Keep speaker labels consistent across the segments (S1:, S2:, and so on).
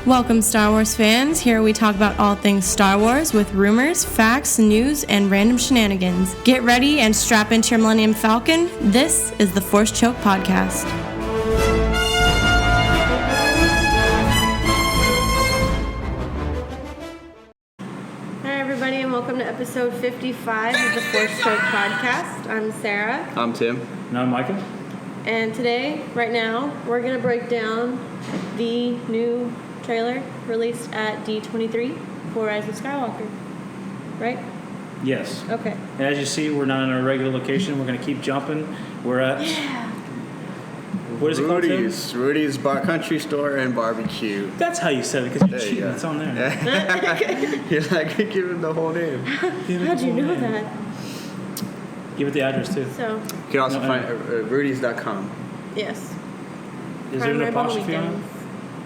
S1: Welcome, Star Wars fans. Here we talk about all things Star Wars with rumors, facts, news, and random shenanigans. Get ready and strap into your Millennium Falcon. This is the Force Choke Podcast. Hi, everybody, and welcome to episode 55 of the Force Choke Podcast. I'm Sarah.
S2: I'm Tim.
S3: And I'm Micah.
S1: And today, right now, we're going to break down the new trailer released at D23 for Rise of Skywalker. Right?
S3: Yes.
S1: Okay.
S3: And as you see, we're not in our regular location. We're going to keep jumping. We're at...
S1: Yeah.
S3: What is it called, Tim?
S2: Rudy's Bar Country Store and Barbecue.
S3: That's how you said it, because you're cheating. It's on there.
S2: You're like giving the whole name.
S1: How'd you know that?
S3: Give it the address, too.
S1: So,
S2: You can also find Rudy's.com.
S1: yes.
S3: Is there an apostrophe on it?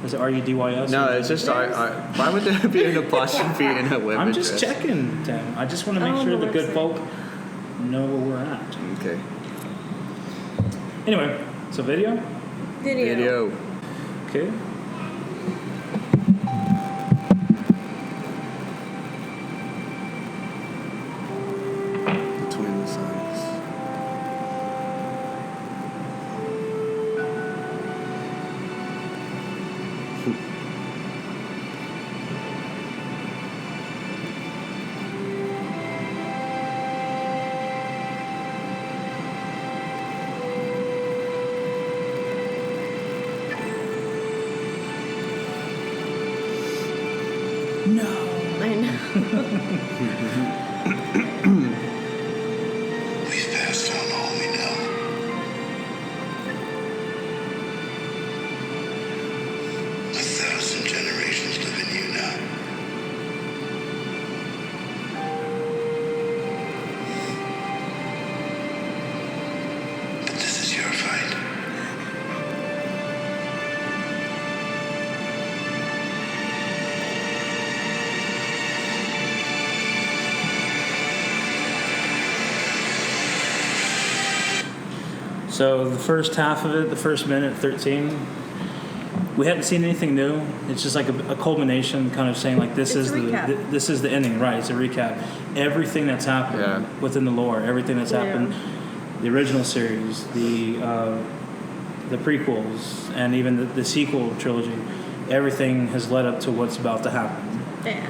S3: Is it R-U-D-Y-S?
S2: No, it's just why would there be an apostrophe in a web
S3: I'm
S2: address?
S3: just checking, Tim. I just want to make sure the good folk know where we're at.
S2: Okay.
S3: Anyway, so video?
S1: Video.
S3: Okay.
S2: Twin sons.
S3: No.
S1: I know.
S4: We've passed on all we know. A 1,000 generations live in you now. But this is your fight.
S3: So the first half of it, the first minute, 13, we hadn't seen anything new. It's just like a culmination, kind of saying like this
S1: It's
S3: is
S1: a recap.
S3: this is the ending, right? It's a recap. Everything that's happened within the lore, everything that's happened, the original series, the prequels, and even the sequel trilogy, everything has led up to what's about to happen.
S1: Yeah.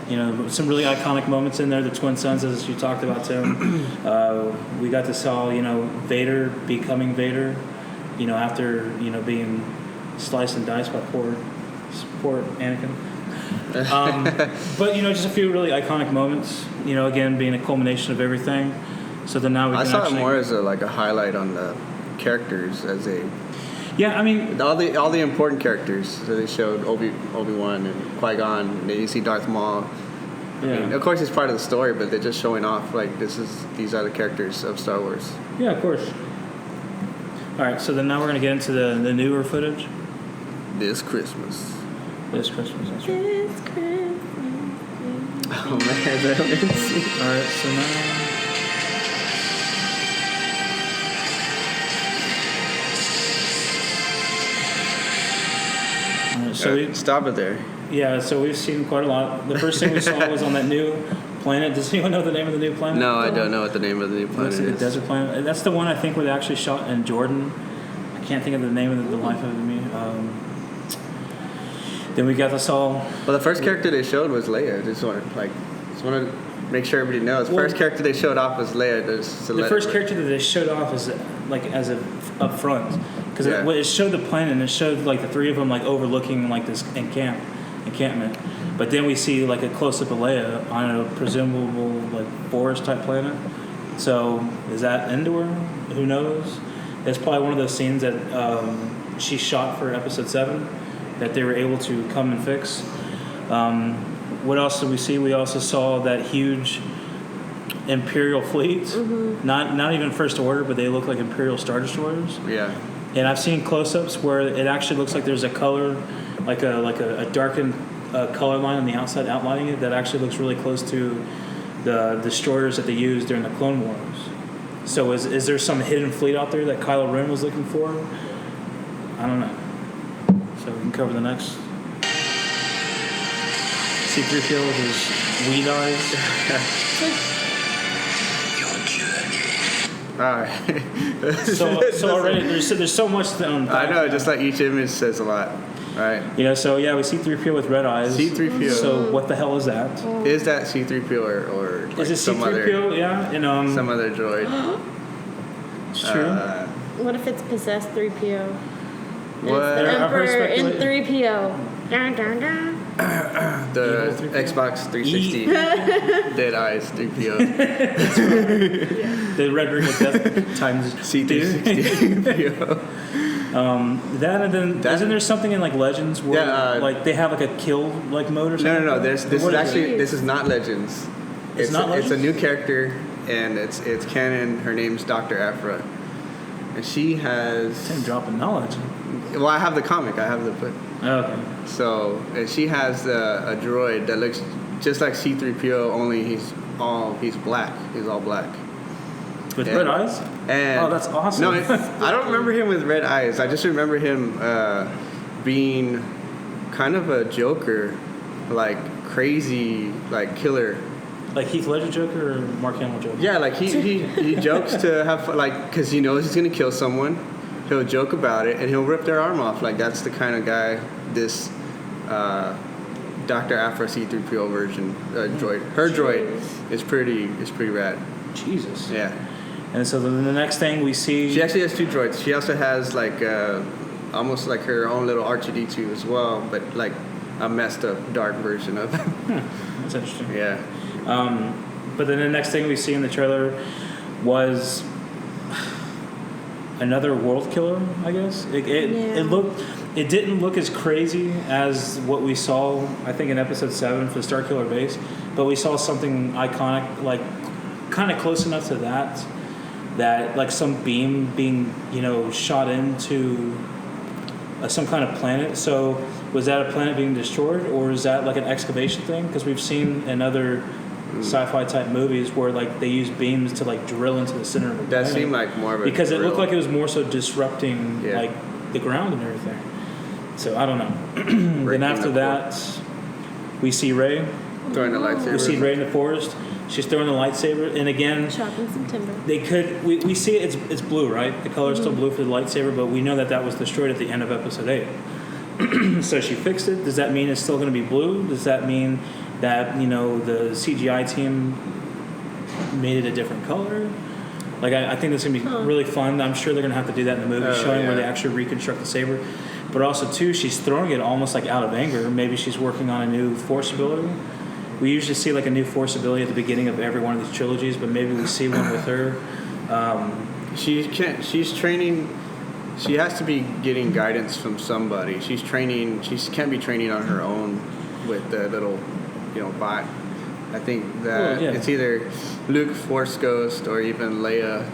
S3: You know, some really iconic moments in there. The twin sons, as you talked about, Tim. We got to saw, Vader becoming Vader, after, being sliced and diced by poor Anakin. But, just a few really iconic moments, again, being a culmination of everything. So then now we can
S2: I saw it more as a highlight on the characters as a...
S3: Yeah, I mean...
S2: All the important characters. So they showed Obi-Wan and Qui-Gon. And then you see Darth Maul.
S3: Yeah.
S2: I mean, of course, it's part of the story, but they're just showing off, these are the characters of Star Wars.
S3: Yeah, of course. All right, so then now we're going to get into the newer footage.
S2: This Christmas.
S3: This Christmas, that's right.
S1: This Christmas.
S2: Oh, man.
S3: All right, so now... So
S2: stop it there.
S3: Yeah, so we've seen quite a lot. The first thing we saw was on that new planet. Does anyone know the name of the new planet?
S2: No, I don't know what the name of the new planet
S3: It's
S2: is.
S3: the desert planet. That's the one I think where they actually shot in Jordan. I can't think of the name of the life of me. Then we got this all.
S2: Well, the first character they showed was Leia. Just want to make sure everybody knows. The first character they showed off was Leia.
S3: The first character that they showed off is as a up front, because it showed the planet and it showed the three of them overlooking this encampment. But then we see a close up of Leia on a presumable forest type planet. So is that Endor? Who knows? It's probably one of those scenes that she shot for Episode 7 that they were able to come and fix. What else did we see? We also saw that huge Imperial fleet. Mm-hmm. Not even First Order, but they look like Imperial Star Destroyers.
S2: Yeah.
S3: And I've seen close-ups where it actually looks like there's a color, like a darkened color line on the outside outlining it that actually looks really close to the destroyers that they used during the Clone Wars. So is there some hidden fleet out there that Kylo Ren was looking for? I don't know. So we can cover the next. C-3PO with his weed eyes.
S2: All right.
S3: So already there's so much to unpack.
S2: I know, just like each image says a lot. All right.
S3: You know, so yeah, we see C-3PO with red eyes.
S2: C-3PO.
S3: So what the hell is that?
S2: Is that C-3PO or like
S3: Is it
S2: some
S3: C-3PO?
S2: other,
S3: Yeah, and
S2: some other droid?
S3: it's true.
S5: What if it's possessed 3PO?
S2: What?
S5: The
S3: I've heard
S5: Emperor in
S3: speculate-
S5: 3PO. Dun, dun, dun.
S2: The
S3: Evil 3PO?
S2: Xbox 360 Dead Eyes 3PO.
S3: The Red Ring of Death times
S2: C360 3PO.
S3: That and then
S2: That-
S3: isn't there something in like Legends where like they have like a kill like mode or something?
S2: No. This is
S3: What
S2: actually
S5: it?
S2: this is not Legends.
S3: It's not
S2: It's a
S3: Legends?
S2: new character, and it's canon. Her name's Dr. Aphra, and she has.
S3: Damn, dropping knowledge.
S2: Well, I have the comic. I have the book.
S3: Okay.
S2: So and she has a droid that looks just like C-3PO, only he's black. He's all black.
S3: With
S2: Yeah.
S3: red eyes?
S2: And
S3: Oh, that's awesome.
S2: No, I don't remember him with red eyes. I just remember him being kind of a Joker, like crazy, like killer.
S3: Like Heath Ledger Joker or Mark Hamill Joker?
S2: Yeah, like he jokes to have fun, like, because he knows he's gonna kill someone. He'll joke about it and he'll rip their arm off. Like that's the kind of guy this Dr. Aphra C-3PO version droid. Her droid is pretty rad.
S3: Jesus.
S2: Yeah.
S3: And so then the next thing we see...
S2: She actually has two droids. She also has like almost like her own little R2D2 as well, but like a messed up dark version of it.
S3: That's interesting.
S2: Yeah.
S3: But then the next thing we see in the trailer was another world killer, I guess. It didn't look as crazy as what we saw, I think, in episode 7 for Starkiller Base, but we saw something iconic, like kind of close enough to that like some beam being, shot into some kind of planet. So was that a planet being destroyed, or is that like an excavation thing? Because we've seen in other sci-fi type movies where like they use beams to like drill into the center of the planet.
S2: That seemed like more of a
S3: because it looked
S2: drill.
S3: like it was more so disrupting like the ground and everything. So I don't know. Then after that, we see Rey.
S2: Throwing the lightsaber.
S3: We see Rey in the forest. She's throwing the lightsaber, and again,
S5: Chopping some timber.
S3: they could. We see it's blue, right? The color is still blue for the lightsaber, but we know that was destroyed at the end of episode 8. So she fixed it. Does that mean it's still going to be blue? Does that mean that the CGI team made it a different color? Like I think this is going to be really fun. I'm sure they're going to have to do that in the movie, showing where they actually reconstruct the saber. But also too, she's throwing it almost like out of anger. Maybe she's working on a new force ability. We usually see like a new force ability at the beginning of every one of these trilogies, but maybe we see one with her.
S2: She's training. She has to be getting guidance from somebody. She's training. She can't be training on her own with the little, bot. I think that it's either Luke, Force Ghost, or even Leia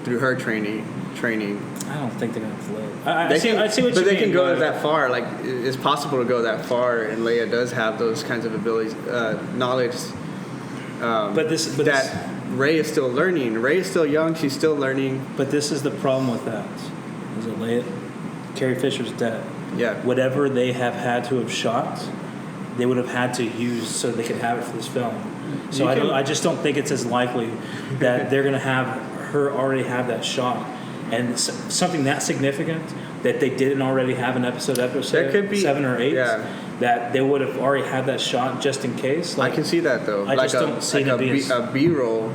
S2: through her training.
S3: I don't think they're gonna play. I see what you mean.
S2: But they can go that far. Like it's possible to go that far, and Leia does have those kinds of abilities, knowledge. That Rey is still learning. Rey is still young. She's still learning.
S3: But this is the problem with that. Is it Leia? Carrie Fisher's dead.
S2: Yeah.
S3: Whatever they have had to have shot, they would have had to use so they could have it for this film. So I just don't think it's as likely that they're gonna have her already have that shot. And something that significant that they didn't already have in episode
S2: There could be
S3: 7 or 8,
S2: yeah.
S3: that they would have already had that shot just in case.
S2: I can see that though.
S3: I just don't see it being
S2: a B-roll,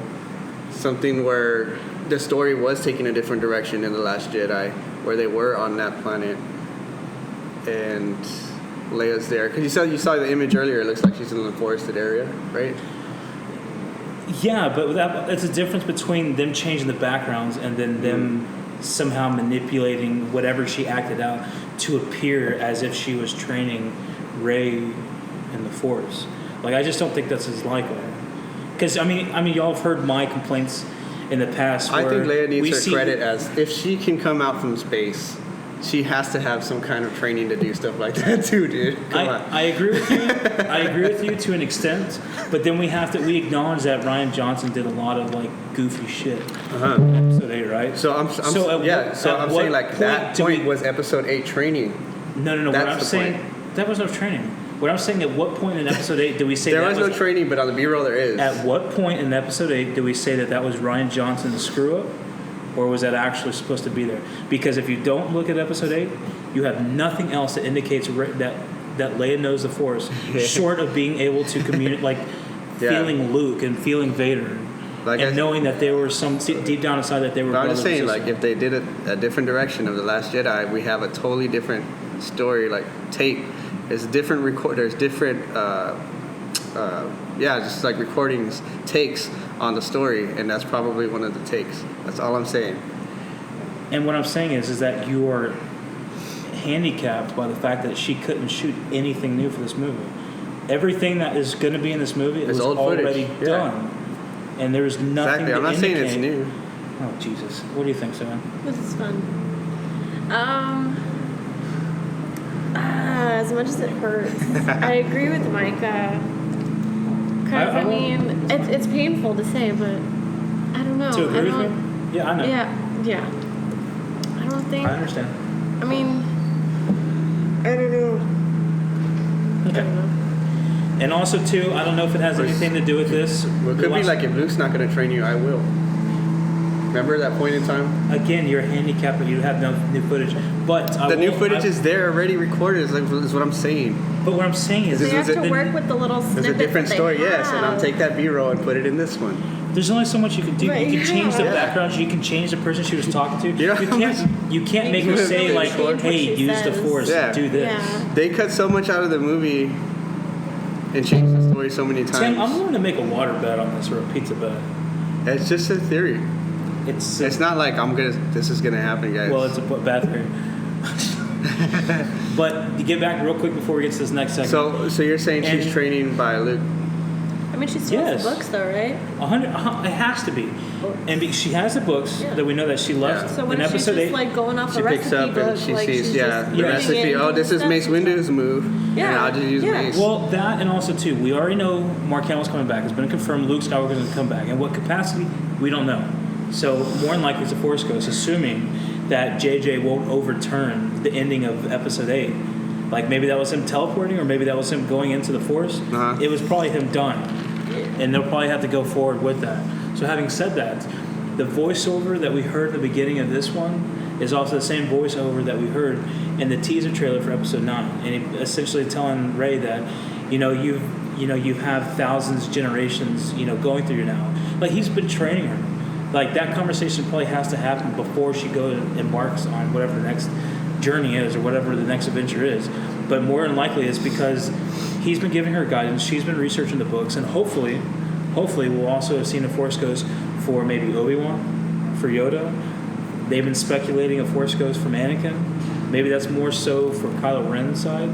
S2: something where the story was taking a different direction in The Last Jedi, where they were on that planet, and Leia's there. Because you saw the image earlier. It looks like she's in the forested area, right?
S3: Yeah, but it's a difference between them changing the backgrounds and then them somehow manipulating whatever she acted out to appear as if she was training Rey in the Force. Like, I just don't think that's as likely. Because I mean, y'all have heard my complaints in the past.
S2: I think
S3: where
S2: Leia needs her credit as if she can come out from space. She has to have some kind of training to do stuff like that too, dude. Come on.
S3: I agree with you. I agree with you to an extent, but then we acknowledge that Rian Johnson did a lot of like goofy shit. Episode 8, right?
S2: So I'm saying like that point was episode 8 training.
S3: No.
S2: That's
S3: What I'm
S2: the
S3: saying,
S2: point.
S3: that was no training. What I'm saying, at what point in episode 8 did we say
S2: there
S3: that
S2: was no training, but on the B-roll there is.
S3: At what point in episode 8 did we say that was Rian Johnson's screw-up? Or was that actually supposed to be there? Because if you don't look at episode 8, you have nothing else that indicates that Leia knows the Force, short of being able to communicate, like feeling Luke and feeling Vader. And knowing that there were some deep down inside that they were.
S2: But I'm just saying, like, if they did a different direction of The Last Jedi, we have a totally different story, like tape. There's different There's different, just like recordings, takes on the story, and that's probably one of the takes. That's all I'm saying.
S3: And what I'm saying is that you are handicapped by the fact that she couldn't shoot anything new for this movie. Everything that is going to be in this movie is already done. And there's nothing to
S2: I'm not saying it's new.
S3: Oh, Jesus. What do you think, Sam?
S5: This is fun. As much as it hurts, I agree with Micah. Because, I mean, it's painful to say, but I don't know.
S3: To agree with me? Yeah, I know.
S5: Yeah. I don't think...
S3: I understand.
S5: I mean, I don't know.
S3: Okay. And also, too, I don't know if it has anything to do with this.
S2: Well, it could be like, if Luke's not going to train you, I will. Remember that point in time?
S3: Again, you're handicapped, but you have no new footage. But
S2: the new footage is there already recorded, is what I'm saying.
S3: But what I'm saying is...
S5: They have to work with the little snippets.
S2: There's a different story, yes, and I'll take that B-roll and put it in this one.
S3: There's only so much you can do. You can change the background. You can change the person she was talking to. You can't make her say, like, hey, use the Force, do this.
S5: Yeah.
S2: They cut so much out of the movie and changed the story so many times.
S3: Tim, I'm willing to make a water bet on this, or a pizza bet.
S2: It's just a theory. It's not like this is gonna happen, guys.
S3: Well, it's a bad theory. But to get back real quick before we get to this next segment.
S2: So you're saying she's training by Luke?
S5: I mean, she still has the books, though, right?
S3: 100. It has to be. And she has the books that we know that she loves.
S5: So when
S3: in
S5: she's
S3: episode
S5: just
S3: 8,
S5: like going off the recipe
S2: picks up
S5: book,
S2: and she
S5: like
S2: sees
S5: the
S2: recipe. Oh, this is Mace Windu's move.
S5: Yeah.
S2: And I'll just use Mace.
S3: Well, that and also too, we already know Mark Hamill's coming back. It's been confirmed Luke Skywalker is going to come back. In what capacity, we don't know. So more than likely it's a Force Ghost, assuming that JJ won't overturn the ending of episode 8. Like maybe that was him teleporting, or maybe that was him going into the Force. It was probably him done. And they'll probably have to go forward with that. So having said that, the voiceover that we heard at the beginning of this one is also the same voiceover that we heard in the teaser trailer for episode 9. And he essentially telling Rey that, you have thousands, generations, going through you now. Like, he's been training her. Like, that conversation probably has to happen before she goes and embarks on whatever the next journey is, or whatever the next adventure is. But more than likely it's because he's been giving her guidance, she's been researching the books, and hopefully we'll also have seen a Force Ghost for maybe Obi-Wan, for Yoda. They've been speculating a Force Ghost from Anakin. Maybe that's more so for Kylo Ren's side,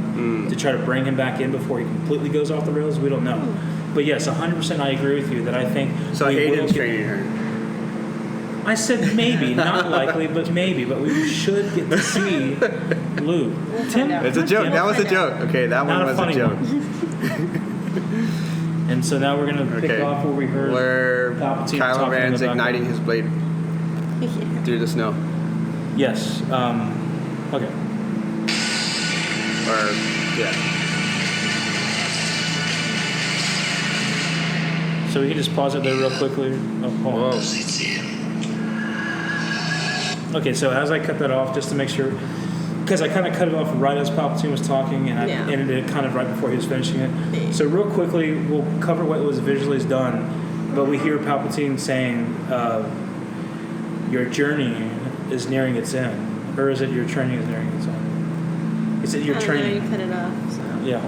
S3: to try to bring him back in before he completely goes off the rails. We don't know. But yes, 100% I agree with you that I think...
S2: So Hayden's training her.
S3: I said maybe, not likely, but maybe. But we should get to see Luke. Tim,
S2: it's a joke. That was a joke. Okay, that one was a joke.
S3: And so now we're going to pick off where we heard Palpatine
S2: Kylo Ren's igniting his blade through the snow.
S3: Yes. Okay. So we can just pause it there real quickly.
S2: Whoa.
S3: Okay, so as I cut that off, just to make sure, because I kind of cut it off right as Palpatine was talking, and I ended it kind of right before he was finishing it. So real quickly, we'll cover what was visually done, but we hear Palpatine saying, your journey is nearing its end. Or is it your training is nearing its end? He said your training.
S5: You cut it off, so.
S3: Yeah.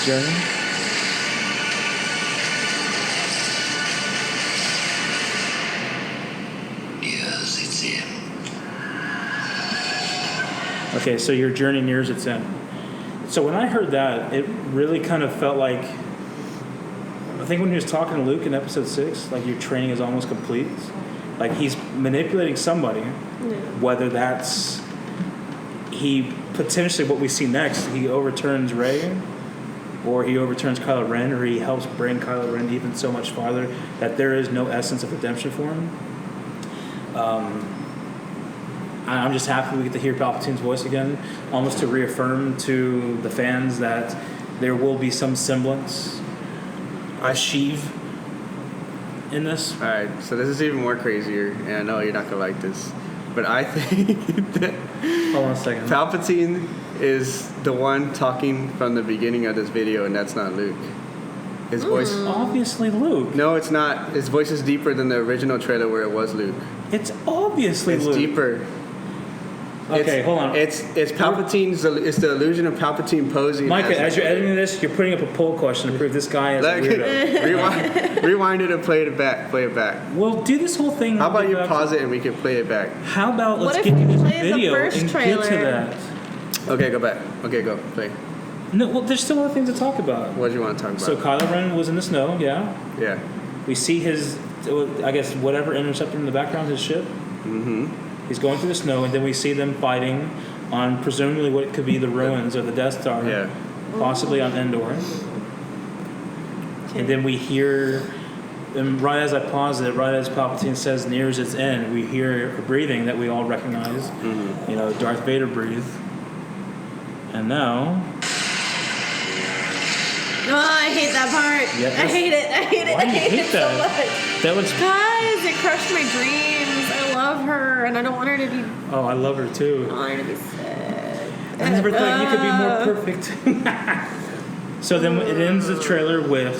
S3: Journey.
S4: Yes, it's him.
S3: Okay, so your journey nears its end. So when I heard that, it really kind of felt like, I think when he was talking to Luke in episode 6, like your training is almost complete. Like he's manipulating somebody, whether that's he potentially what we see next, he overturns Rey. or he overturns Kylo Ren, or he helps bring Kylo Ren even so much farther that there is no essence of redemption for him. I'm just happy we get to hear Palpatine's voice again, almost to reaffirm to the fans that there will be some semblance of Sheev in this.
S2: All right, so this is even more crazier, and I know you're not gonna like this, but I think that
S3: Hold on a second.
S2: Palpatine is the one talking from the beginning of this video, and that's not Luke. His voice.
S3: Obviously Luke.
S2: No, it's not. His voice is deeper than the original trailer where it was Luke.
S3: It's obviously
S2: It's
S3: Luke.
S2: deeper.
S3: Okay, hold on.
S2: It's Palpatine's. It's the illusion of Palpatine posing.
S3: Micah, as you're editing this, you're putting up a poll question to prove this guy is a weirdo.
S2: Rewind it and play it back. Play it back.
S3: Well, do this whole thing.
S2: How about you pause it and we can play it back?
S3: How about let's
S5: What
S3: get
S5: if
S3: to
S5: we
S3: this
S5: play the
S3: video
S5: first
S3: and
S5: trailer?
S3: get to that.
S2: Okay, go back. Okay, go play.
S3: No, well, there's still other things to talk about.
S2: What do you want to talk about?
S3: So Kylo Ren was in the snow, yeah.
S2: Yeah.
S3: We see his, I guess, whatever interceptor in the background, his ship.
S2: Mm-hmm.
S3: He's going through the snow, and then we see them fighting on presumably what could be the ruins of the Death Star.
S2: Yeah.
S3: Possibly on Endor. And then we hear, and right as I pause it, right as Palpatine says nears its end, we hear a breathing that we all recognize.
S2: Mm-hmm.
S3: You know, Darth Vader breathe. And now...
S5: Oh, I hate that part.
S3: Yeah,
S5: I hate it. I hate it.
S3: Why do
S5: I
S3: you
S5: hate
S3: hate
S5: it so
S3: that?
S5: much.
S3: That looks...
S5: Guys, it crushed my dreams. I love her, and I don't want her to be.
S3: Oh, I love her too.
S5: I want her to be sick.
S3: I never thought you could be more perfect. So then it ends the trailer with...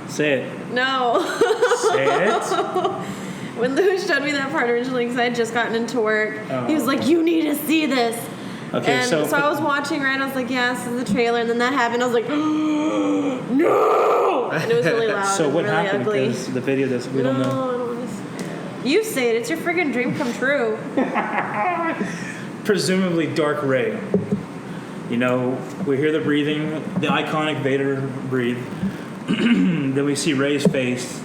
S3: Say it.
S5: No.
S3: Say it.
S5: When Lou showed me that part originally, because I had just gotten into work, he was like, "You need to see this."
S3: Okay,
S5: and so I was watching, right? I was like, "Yeah, this is the trailer," and then that happened. I was like, "No!" And it was really loud.
S3: So
S5: and
S3: what
S5: really
S3: happened?
S5: ugly.
S3: Because the video does we don't know.
S5: I don't want to say it. You say it. It's your friggin' dream come true.
S3: Presumably Dark Ray. You know, we hear the breathing, the iconic Vader breathe. Then we see Rey's face.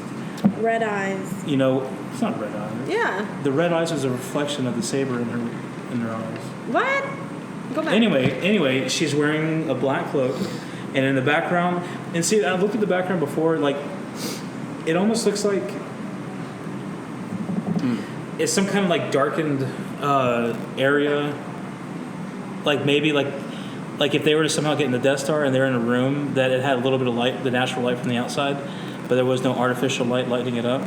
S5: Red eyes.
S3: You know, it's not red eyes.
S5: Yeah.
S3: The red eyes is a reflection of the saber in her eyes.
S5: What? Go back.
S3: Anyway, she's wearing a black cloak, and in the background, and see, I looked at the background before, like, it almost looks like it's some kind of like darkened area, like maybe like if they were to somehow get in the Death Star and they're in a room that it had a little bit of light, the natural light from the outside, but there was no artificial light lighting it up.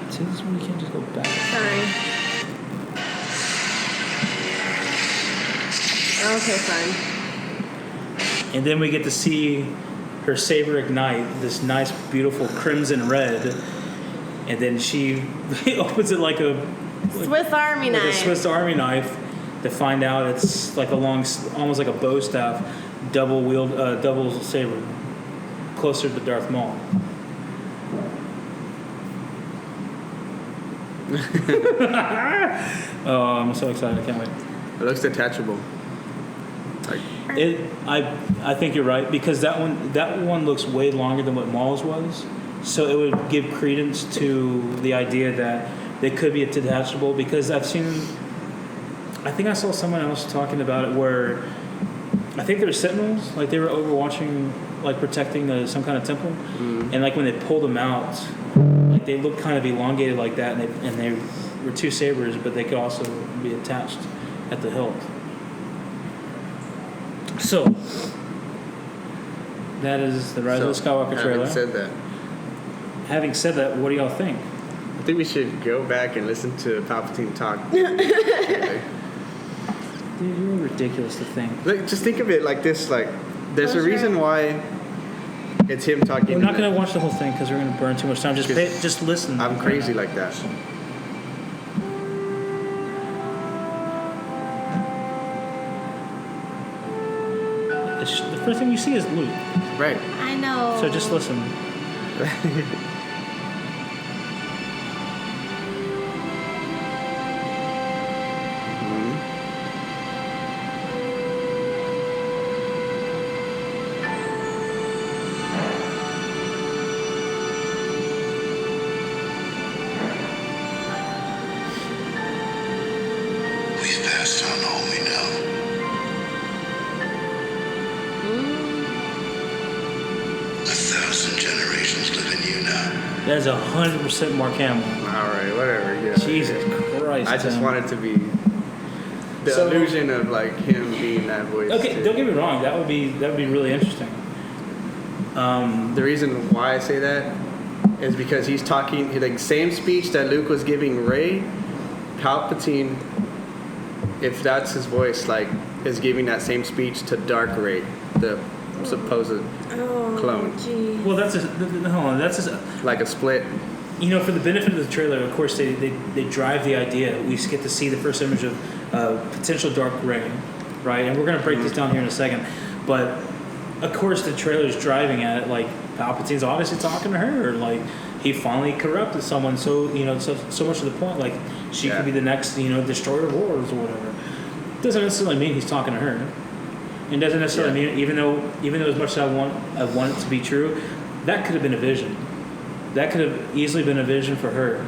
S3: See, this is when you can't just go back.
S5: Sorry. Okay, fine.
S3: And then we get to see her saber ignite, this nice, beautiful crimson red. And then she opens it like a
S5: Swiss Army
S3: like
S5: knife.
S3: a Swiss Army knife to find out it's like a long, almost like a bow staff, double saber, closer to Darth Maul. Oh, I'm so excited! I can't wait.
S2: It looks detachable. Like,
S3: I think you're right, because that one looks way longer than what Maul's was, so it would give credence to the idea that they could be detachable. Because I think I saw someone else talking about it where I think they're sentinels, like they were overwatching, like protecting some kind of temple, and like when they pulled them out, like they looked kind of elongated like that, and they were two sabers, but they could also be attached at the hilt. So, that is the Rise of the Skywalker trailer. Having said that, what do y'all think?
S2: I think we should go back and listen to Palpatine talk.
S3: Dude, you're ridiculous to think.
S2: Like, just think of it like this. Like, there's a reason why it's him talking.
S3: We're not going to watch the whole thing because we're going to burn too much time. Just listen.
S2: I'm crazy like that.
S3: The first thing you see is Luke.
S2: Right.
S5: I know.
S3: So just listen.
S4: We've passed on
S3: That is 100% Mark Hamill.
S2: All right, whatever. Yeah.
S3: Jesus Christ.
S2: I just wanted to be the illusion of like him being that voice.
S3: Okay,
S2: too.
S3: don't get me wrong. That would be really interesting.
S2: The reason why I say that is because he's talking the same speech that Luke was giving Rey. Palpatine, if that's his voice, like is giving that same speech to Dark Rey, the supposed clone.
S5: Geez.
S3: Well, that's
S2: like a split.
S3: You know, for the benefit of the trailer, of course, they drive the idea. We get to see the first image of potential Dark Rey, right? And we're going to break this down here in a second. But, of course, the trailer's driving at it, like, Palpatine's obviously talking to her. Like, he finally corrupted someone so much to the point, like, she could be the next, destroyer of worlds or whatever. Doesn't necessarily mean he's talking to her. It doesn't necessarily mean, even though as much as I want it to be true, that could have been a vision. That could have easily been a vision for her,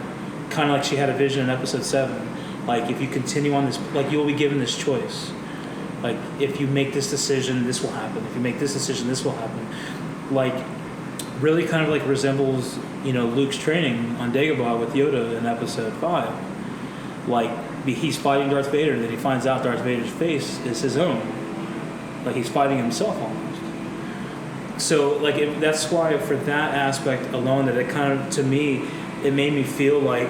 S3: kind of like she had a vision in Episode 7. Like, if you continue on this, like, you'll be given this choice. Like, if you make this decision, this will happen. If you make this decision, this will happen. Like, really kind of like resembles, Luke's training on Dagobah with Yoda in Episode 5. Like, he's fighting Darth Vader, and then he finds out Darth Vader's face is his own. Like, he's fighting himself almost. So, like, that's why for that aspect alone, that it kind of, to me, it made me feel like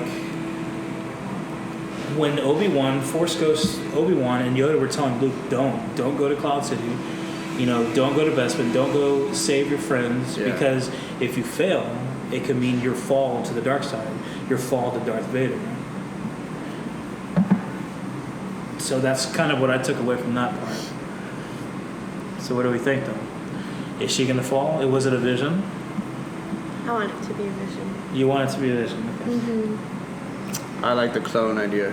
S3: when Force Ghost Obi-Wan and Yoda were telling Luke, don't go to Cloud City, don't go to Bespin, don't go save your friends, because if you fail, it could mean your fall to the dark side, your fall to Darth Vader. So that's kind of what I took away from that part. So what do we think, though? Is she going to fall? Was it a vision?
S5: I want it to be a vision.
S3: You want it to be a vision? Okay.
S5: Mm-hmm.
S2: I like the clone idea.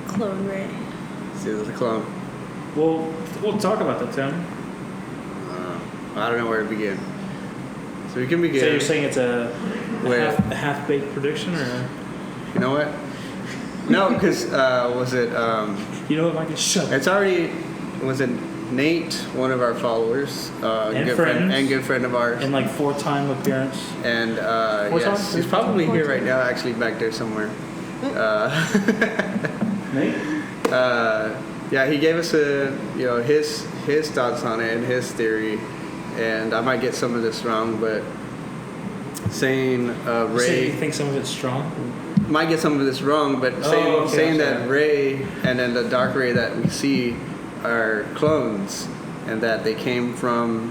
S5: Clone Rey.
S2: See, there's a clone.
S3: We'll talk about that, Tim.
S2: I don't know where to begin. So we can begin.
S3: So you're saying it's a half-baked prediction, or?
S2: You know what? No, because was it?
S3: You know what, Mike? Shut up.
S2: It's already. Was it Nate, one of our followers,
S3: and
S2: good friend of ours,
S3: and like 4-time appearance.
S2: And yes, he's probably here right now, actually back there somewhere.
S3: Nate?
S2: Yeah, he gave us his thoughts on it and his theory, and I might get some of this wrong, but saying Rey.
S3: So you think some of it's strong?
S2: Might get some of this wrong, but saying that Rey and then the Dark Rey that we see are clones, and that they came from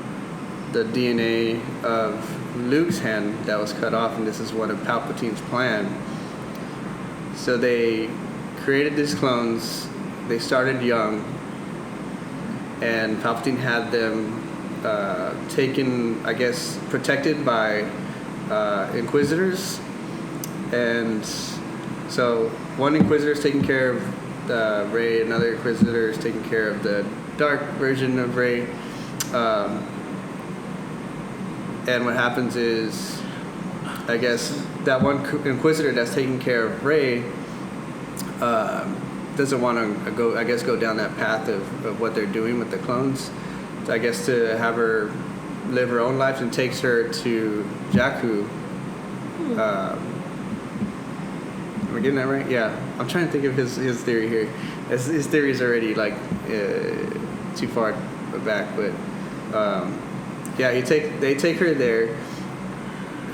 S2: the DNA of Luke's hand that was cut off, and this is one of Palpatine's plan. So they created these clones. They started young, and Palpatine had them taken, I guess, protected by Inquisitors. And so one Inquisitor is taking care of Rey, another Inquisitor is taking care of the dark version of Rey. And what happens is, I guess, that one Inquisitor that's taking care of Rey doesn't want to go down that path of what they're doing with the clones. I guess to have her live her own life, and takes her to Jakku. Am I getting that right? Yeah. I'm trying to think of his theory here. His theory is already like too far back, but they take her there.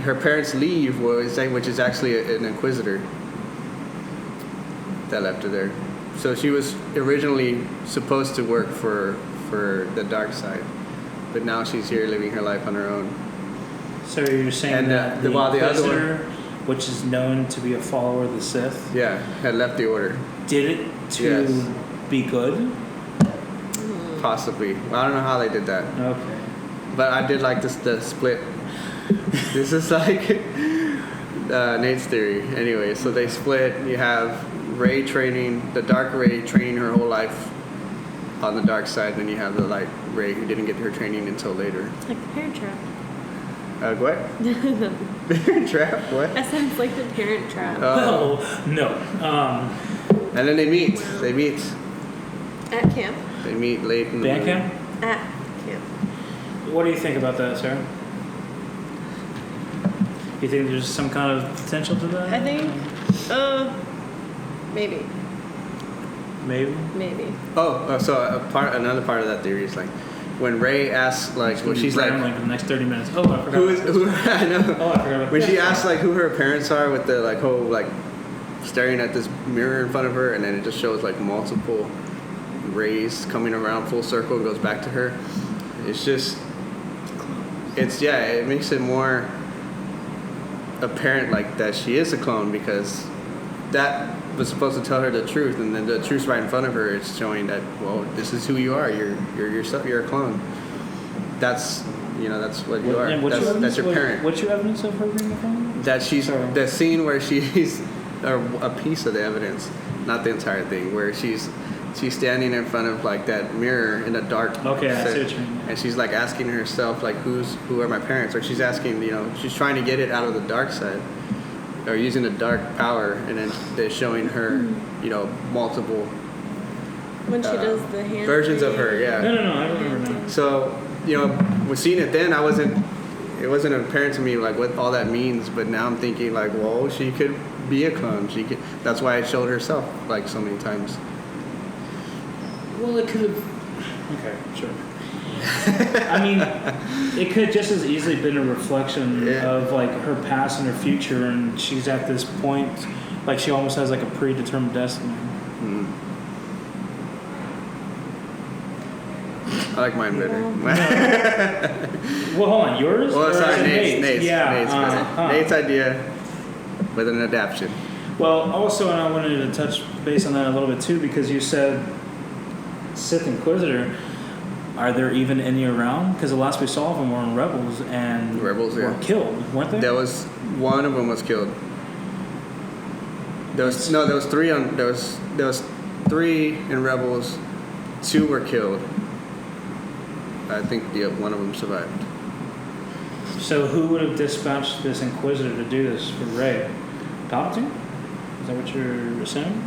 S2: Her parents leave, which is actually an Inquisitor that left her there. So she was originally supposed to work for the dark side, but now she's here living her life on her own.
S3: So you're saying that the Inquisitor, which is known to be a follower of the Sith,
S2: had left the Order.
S3: Did it to be good?
S2: Possibly. I don't know how they did that. Okay. But I did like the split. This is like Nate's theory. Anyway, so they split. You have Rey training, the Dark Rey training her whole life on the dark side, and then you have the Light Rey who didn't get her training until later.
S5: It's like the Parent Trap.
S2: What? Parent Trap? What?
S5: That sounds like the Parent Trap.
S3: Well, no.
S2: And then they meet. They meet.
S5: At camp.
S2: They meet late in the
S3: band camp?
S5: At camp.
S3: What do you think about that, Sarah? You think there's some kind of potential to that?
S5: I think, maybe.
S3: Maybe.
S2: So another part of that theory is like when Rey asks like when she's like
S3: for the next 30 minutes. Oh, I forgot.
S2: Who I know.
S3: Oh, I forgot.
S2: When she asks like who her parents are with the like whole like staring at this mirror in front of her, and then it just shows like multiple rays coming around full circle and goes back to her. It's just it makes it more apparent like that she is a clone, because that was supposed to tell her the truth, and then the truth's right in front of her. It's showing that, well, this is who you are. You're yourself. You're a clone. That's what you are. That's your parent.
S3: What's your evidence of her being a clone?
S2: That she's the scene where she's a piece of the evidence, not the entire thing, where she's standing in front of like that mirror in the dark.
S3: Okay, I see what you mean.
S2: And she's like asking herself like, who are my parents? Or she's asking, she's trying to get it out of the dark side, or using the dark power, and then they're showing her, multiple
S5: When she does the hand
S2: versions of her. Yeah.
S3: No, I remember now.
S2: So when seeing it then, it wasn't apparent to me like what all that means. But now I'm thinking like, well, she could be a clone. That's why it showed herself like so many times.
S3: Well, it could have. Okay, sure. I mean, it could just as easily been a reflection of like her past and her future, and she's at this point, like she almost has like a predetermined destiny.
S2: Mm. I like mine better.
S3: Well, hold on, yours?
S2: Well, sorry, Nate's.
S3: Yeah,
S2: Nate's idea with an adaptation.
S3: Well, also, and I wanted to touch base on that a little bit too, because you said Sith Inquisitor. Are there even any around? Because the last we saw of them were in Rebels, and were killed, weren't they?
S2: There was one of them was killed. There was three in Rebels. 2 were killed. I think one of them survived.
S3: So who would have dispatched this Inquisitor to do this for Rey? Palpatine? Is that what you're assuming?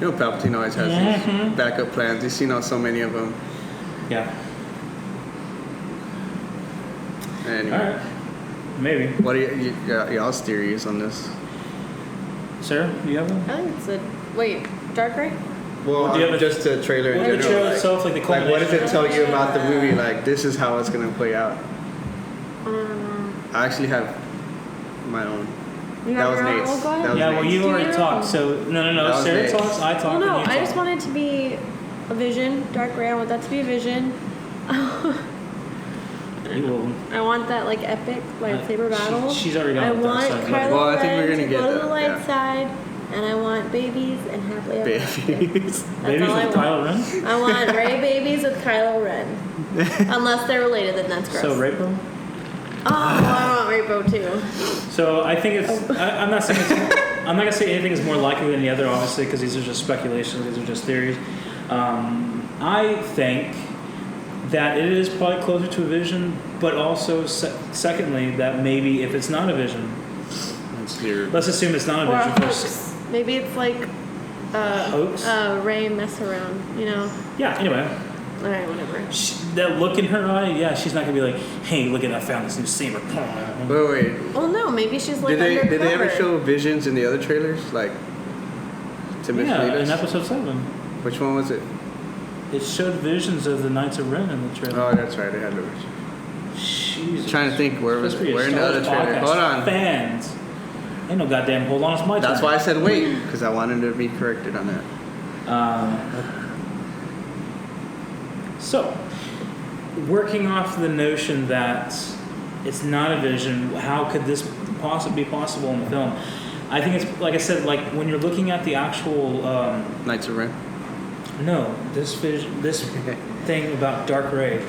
S2: Palpatine always has these backup plans. You've seen so many of them.
S3: Yeah.
S2: Anyway.
S3: All right. Maybe.
S2: What are y'all's theories on this?
S3: Sarah, do you have one?
S5: I think it's Wait, Dark Ray?
S2: Well, just the trailer in general.
S3: The trailer itself, like the
S2: like, what does it tell you about the movie? Like, this is how it's going to play out. I actually have my own. That was Nate's.
S3: Well, you already talked, so no. Sarah talks, I talk.
S5: Well, no, I just want it to be a vision. Dark Ray, I want that to be a vision. I want that like epic lightsaber battle.
S3: She's already on
S5: I
S3: the dark
S5: want
S3: side.
S5: Kylo
S2: I think we're
S5: Ren
S2: gonna
S5: to
S2: get
S5: go to
S2: that,
S5: the light side, and I want babies and happily ever after.
S2: Babies.
S3: Babies with Kylo Ren?
S5: I want Rey babies with Kylo Ren. Unless they're related, then that's gross.
S3: So Rapo?
S5: Oh, I want Rapo too.
S3: So I think it's. I'm not saying. I'm not gonna say anything is more likely than the other, obviously, because these are just speculations. These are just theories. I think that it is probably closer to a vision, but also secondly that maybe if it's not a vision, let's assume it's not a vision.
S5: Hoax. Maybe it's like
S3: hoax.
S5: Rey mess around,
S3: Yeah. Anyway.
S5: All right, whatever.
S3: That look in her eye, yeah, she's not gonna be like, "Hey, look at I found this new saber."
S2: Wait.
S5: Well, no, maybe she's like
S2: Did they ever
S5: undercover.
S2: show visions in the other trailers, like to mislead us?
S3: In episode 7.
S2: Which one was it?
S3: It showed visions of the Knights of Ren in the trailer.
S2: Oh, that's right. They had those.
S3: Jesus.
S2: I'm trying to think where in the other trailer. Hold on.
S3: Fans. Ain't no goddamn hold on, it's my turn.
S2: That's why I said wait, because I wanted to be corrected on that.
S3: So, working off the notion that it's not a vision, how could this possibly be possible in the film? I think it's, like I said, like when you're looking at the actual...
S2: Knights of Ren?
S3: No, this thing about Dark Rey.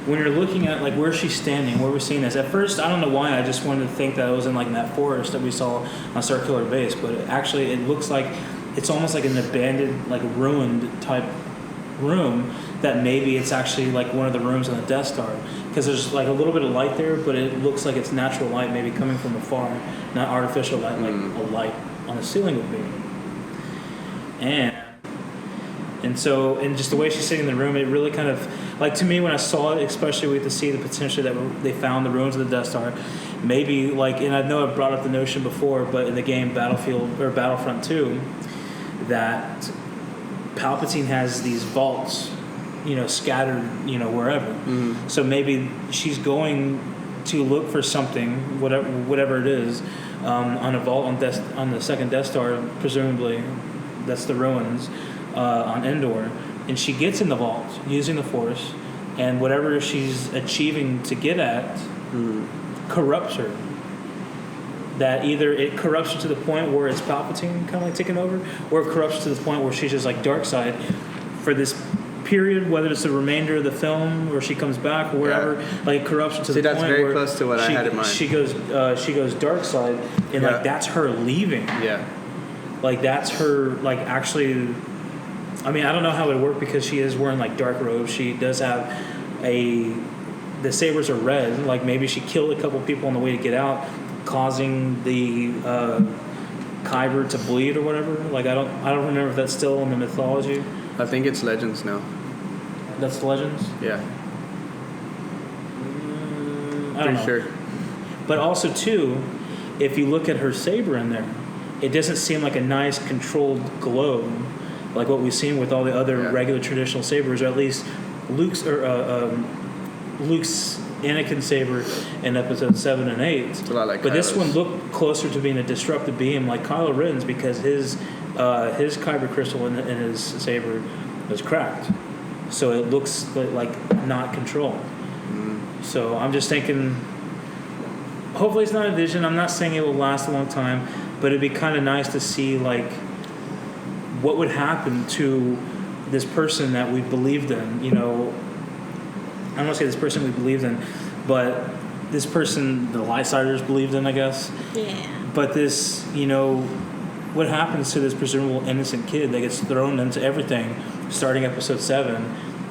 S3: When you're looking at like where she's standing, where we're seeing this, at first I don't know why I just wanted to think that it was in like that forest that we saw on Circular Base, but it looks like it's almost like an abandoned, like ruined type room, that maybe it's actually like one of the rooms on the Death Star, because there's like a little bit of light there, but it looks like it's natural light, maybe coming from afar, not artificial light, like a light on the ceiling would be. And And so, and just the way she's sitting in the room, it really kind of, like, to me, when I saw it, especially with the see the potential that they found the ruins of the Death Star, maybe, like, and I know I've brought up the notion before, but in the game Battlefront 2, that Palpatine has these vaults, scattered, wherever. Mm-hmm. So maybe she's going to look for something, whatever it is, on a vault on the second Death Star, presumably, that's the ruins. On Endor, and she gets in the vault using the Force, and whatever she's achieving to get at corrupts her. That either it corrupts her to the point where it's Palpatine kind of like taking over, or it corrupts her to the point where she's just like dark side for this period, whether it's the remainder of the film or she comes back or wherever, like it corrupts her to the point where... See, that's very close to what I had in mind. She goes dark side, and like that's her leaving. Yeah. Like that's her, like actually... I mean, I don't know how it would work because she is wearing like dark robes. She does have the sabers are red. Like maybe she killed a couple people on the way to get out, causing the Kyber to bleed or whatever. Like I don't remember if that's still in the mythology.
S2: I think it's Legends now.
S3: That's the Legends?
S2: Yeah.
S3: I don't know. Sure. But also too, if you look at her saber in there, it doesn't seem like a nice controlled glow. Like what we've seen with all the other regular traditional sabers, or at least Luke's Anakin saber in episode 7 and 8. It's a lot like but Kylo's. This one looked closer to being a disruptive beam like Kylo Ren's because his kyber crystal in his saber was cracked, so it looks like not controlled. Mm-hmm. So I'm just thinking, hopefully it's not a vision. I'm not saying it will last a long time, but it'd be kind of nice to see like. What would happen to this person that we believed in? I don't want to say this person we believed in, but this person the Lightsiders believed in, I guess. Yeah. But this, what happens to this presumable innocent kid that gets thrown into everything starting episode 7,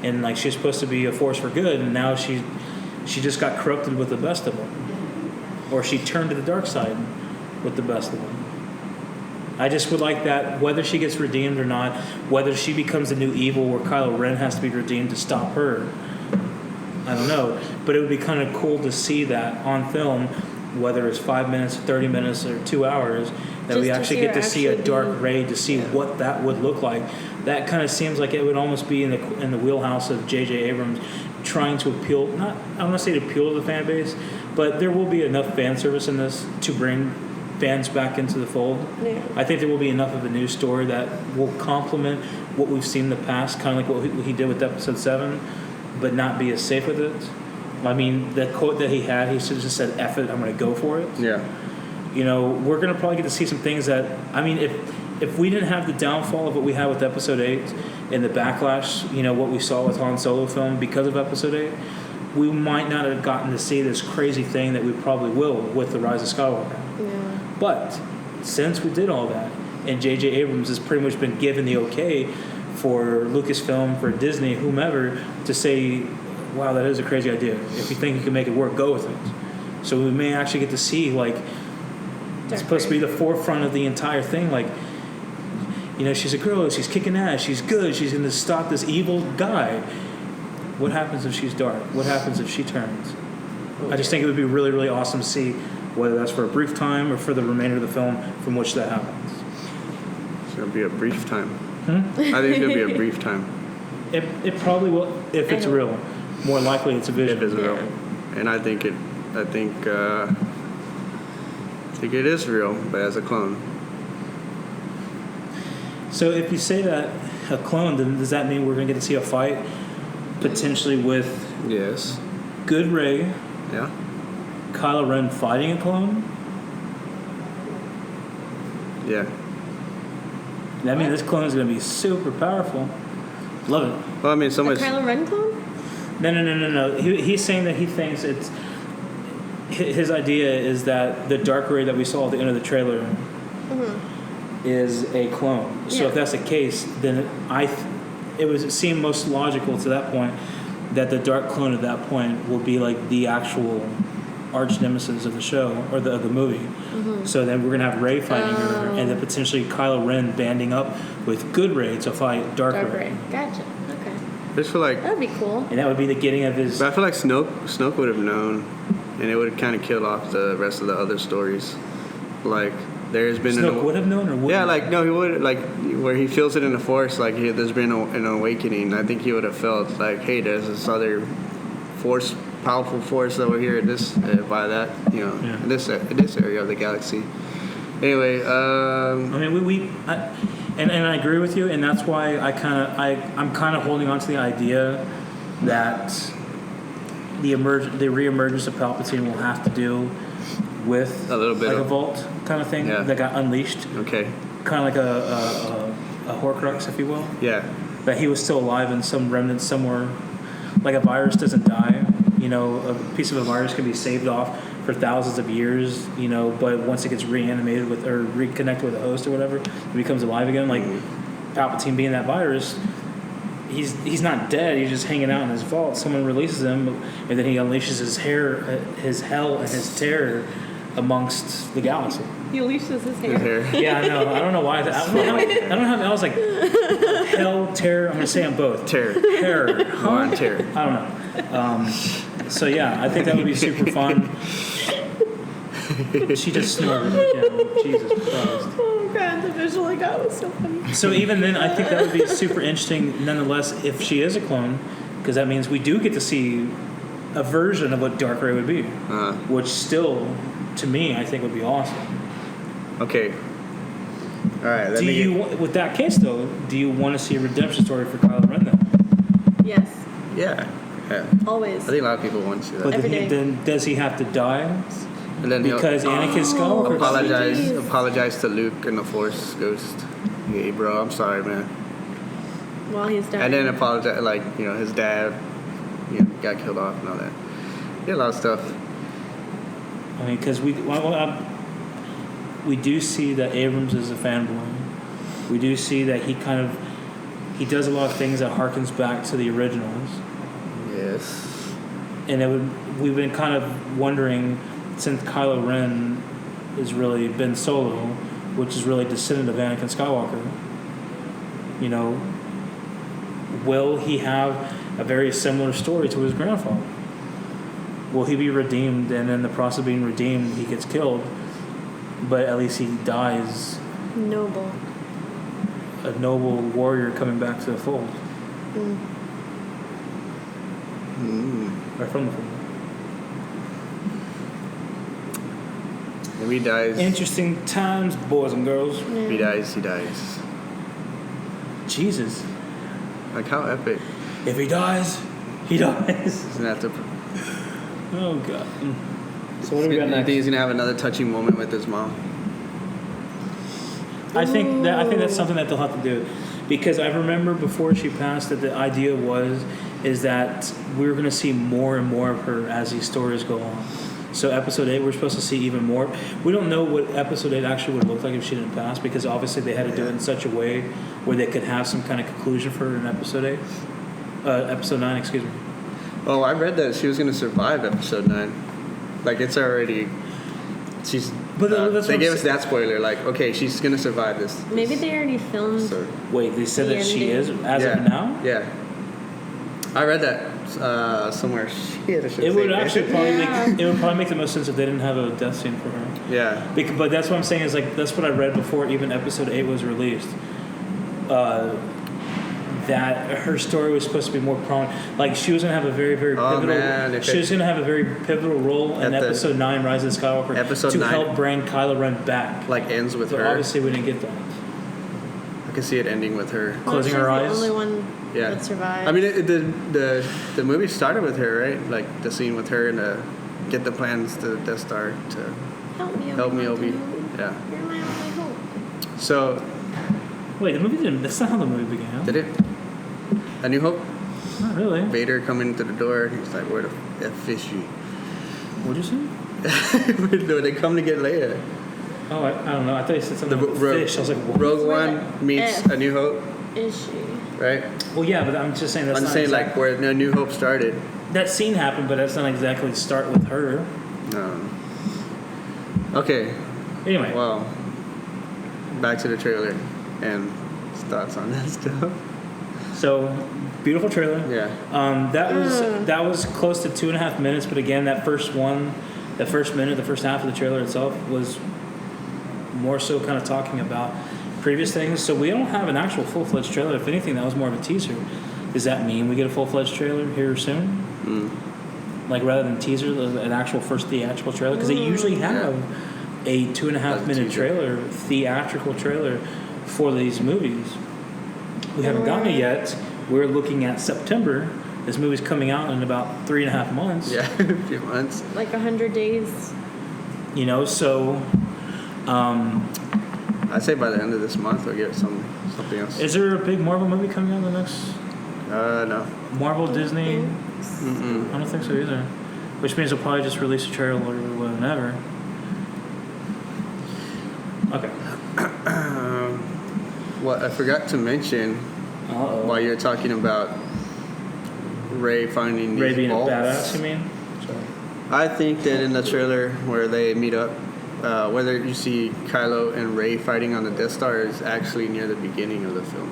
S3: and like she's supposed to be a force for good, and now she just got corrupted with the best of them, or she turned to the dark side with the best of them. I just would like that, whether she gets redeemed or not, whether she becomes the new evil where Kylo Ren has to be redeemed to stop her. I don't know. But it would be kind of cool to see that on film, whether it's 5 minutes, 30 minutes, or 2 hours, that just we actually get to see a dark Rey, to see what that would look like. That kind of seems like it would almost be in the wheelhouse of J.J. Abrams trying to appeal, I don't want to say to appeal to the fan base, but there will be enough fan service in this to bring fans back into the fold. Yeah. I think there will be enough of a new story that will complement what we've seen in the past, kind of like what he did with episode 7, but not be as safe with it. I mean, the quote that he had, he should have just said, "F it, I'm going to go for it." Yeah. We're going to probably get to see some things that, I mean, if we didn't have the downfall of what we had with episode 8 and the backlash, what we saw with Han Solo film because of episode 8, we might not have gotten to see this crazy thing that we probably will with the Rise of Skywalker. Yeah. But since we did all that, and J.J. Abrams has pretty much been given the okay for Lucasfilm, for Disney, whomever, to say, wow, that is a crazy idea. If you think you can make it work, go with it. So we may actually get to see, like, it's supposed to be the forefront of the entire thing. Like, she's a girl, she's kicking ass, she's good, she's going to stop this evil guy. What happens if she's dark? What happens if she turns? I just think it would be really, really awesome to see, whether that's for a brief time or for the remainder of the film from which that happens.
S2: It's going to be a brief time. I think it's going to be a brief time.
S3: It probably will, if it's real. More likely it's a vision.
S2: If it's real. And I think it is real, but as a clone.
S3: So if you say that a clone, then does that mean we're going to get to see a fight potentially with good Rey? Yeah. Kylo Ren fighting a clone?
S2: Yeah.
S3: I mean, this clone is going to be super powerful. Love it.
S2: Well, I mean,
S5: a Kylo Ren clone?
S3: No. He's saying that he thinks it's... His idea is that the dark Rey that we saw at the end of the trailer is a clone. So if that's the case, then it seemed most logical to that point that the dark clone at that point will be like the actual arch nemesis of the show or the movie. Mm-hmm. So then we're gonna have Rey fighting her, and then potentially Kylo Ren banding up with good Rey to fight Dark Rey.
S5: Gotcha. Okay.
S2: I just feel like
S5: that would be cool.
S3: And that would be the getting of his.
S2: But I feel like Snoke would have known, and it would have kind of killed off the rest of the other stories. Like there's been
S3: Snoke would have known, or would
S2: yeah, like no, he would like where he feels it in the Force. Like there's been an awakening. I think he would have felt like, hey, there's this other Force, powerful Force over here at this by that, in this area of the galaxy. Anyway, I
S3: mean, and I agree with you, and that's why I'm kind of holding on to the idea that the reemergence of Palpatine will have to do with
S2: a little bit
S3: like a vault kind of thing that got unleashed. Okay. Kind of like a Horcrux, if you will. Yeah. That he was still alive in some remnants somewhere. Like a virus doesn't die. A piece of a virus can be saved off for thousands of years, but once it gets reanimated with or reconnected with a host or whatever, it becomes alive again. Like Palpatine being that virus, he's not dead. He's just hanging out in his vault. Someone releases him, and then he unleashes his hell and his terror amongst the galaxy.
S5: He unleashes his hair.
S3: Yeah, I know. I don't know why. I don't know how. I was like, hell, terror. I'm gonna say them both. Terror. Huh? Terror. I don't know. So yeah, I think that would be super fun. She just snorted. Jesus Christ.
S5: Oh god, the visual I got was so funny.
S3: So even then, I think that would be super interesting, nonetheless, if she is a clone, because that means we do get to see a version of what Dark Rey would be, which still, to me, I think would be awesome.
S2: Okay. All right.
S3: With that case though, do you want to see a redemption story for Kylo Ren then?
S5: Yes.
S2: Yeah.
S5: Always.
S2: I think a lot of people want to see that.
S3: But then does he have to die? And then because Anakin Skywalker
S2: apologize to Luke and the Force Ghost. Hey, bro, I'm sorry, man.
S5: While he's dying.
S2: And then apologize, like his dad, got killed off and all that. Yeah, a lot of stuff.
S3: I mean, because we do see that Abrams is a fanboy. We do see that he does a lot of things that harkens back to the originals.
S2: Yes.
S3: And we've been kind of wondering, since Kylo Ren has really been Solo, which is really descendant of Anakin Skywalker, will he have a very similar story to his grandfather? Will he be redeemed, and in the process of being redeemed, he gets killed, but at least he dies
S5: noble.
S3: A noble warrior coming back to the fold. Right from the fold.
S2: If he dies.
S3: Interesting times, boys and girls.
S2: If he dies, he dies.
S3: Jesus.
S2: Like, how epic.
S3: If he dies, he dies.
S2: Isn't that the...
S3: Oh, God. So what do we got next?
S2: I think he's going to have another touching moment with his mom.
S3: I think that's something that they'll have to do. Because I remember before she passed that the idea is that we're going to see more and more of her as these stories go on. So episode 8, we're supposed to see even more. We don't know what episode 8 actually would look like if she didn't pass, because obviously they had to do it in such a way where they could have some kind of conclusion for her in episode 8. Episode 9, excuse me.
S2: Oh, I read that she was going to survive episode 9. Like, it's already... She's... But they gave us that spoiler, like, okay, she's going to survive this.
S5: Maybe they already filmed...
S2: So,
S3: wait, they said that she is as of now?
S2: Yeah. I read that somewhere.
S3: It would actually probably make the most sense if they didn't have a death scene for her.
S2: Yeah.
S3: But that's what I'm saying is, like, that's what I read before even episode 8 was released. That her story was supposed to be more prominent. Like, she was going to have a very, very pivotal... She was going to have a very pivotal role in episode 9, Rise of Skywalker, to help bring Kylo Ren back.
S2: Like, ends with her.
S3: But obviously we didn't get that.
S2: I can see it ending with her.
S3: Closing her eyes.
S5: The only one that survived.
S2: I mean, the movie started with her, right? Like, the scene with her and get the plans to Death Star to... Help me, Obi. Yeah.
S5: You're my only hope.
S2: So...
S3: Wait, the movie didn't... That's not how the movie began.
S2: Did it? A New Hope?
S3: Not really.
S2: Vader coming to the door. He's like, where the F is she?
S3: What'd you say?
S2: They come to get Leia.
S3: Oh, I don't know. I thought you said something about fish. I was like, what?
S2: Rogue One meets A New Hope.
S5: Is she?
S2: Right?
S3: Well, yeah, but I'm just saying that's
S2: I'm
S3: not
S2: saying, like, where A New Hope started.
S3: That scene happened, but that's not exactly start with her.
S2: Okay.
S3: Anyway.
S2: Well, back to the trailer and thoughts on that stuff.
S3: So, beautiful trailer.
S2: Yeah.
S3: That was close to 2.5 minutes, but again, the first half of the trailer itself was more so kind of talking about previous things. So we don't have an actual full-fledged trailer. If anything, that was more of a teaser. Does that mean we get a full-fledged trailer here soon? Like rather than teaser, an actual first theatrical trailer? Because they usually have a 2.5 minute trailer, theatrical trailer for these movies. We haven't gotten it yet. We're looking at September. This movie's coming out in about 3.5 months.
S2: Yeah, a few months.
S5: Like 100 days.
S3: You know, so...
S2: I'd say by the end of this month we'll get something else.
S3: Is there a big Marvel movie coming out in the next...
S2: No.
S3: Marvel, Disney?
S2: Mm-mm.
S3: I don't think so either. Which means they'll probably just release a trailer whenever. Okay.
S2: What I forgot to mention while you're talking about Rey finding these
S3: Rey being
S2: bolts,
S3: a badass, you mean? Sorry.
S2: I think that in the trailer where they meet up, whether you see Kylo and Rey fighting on the Death Star is actually near the beginning of the film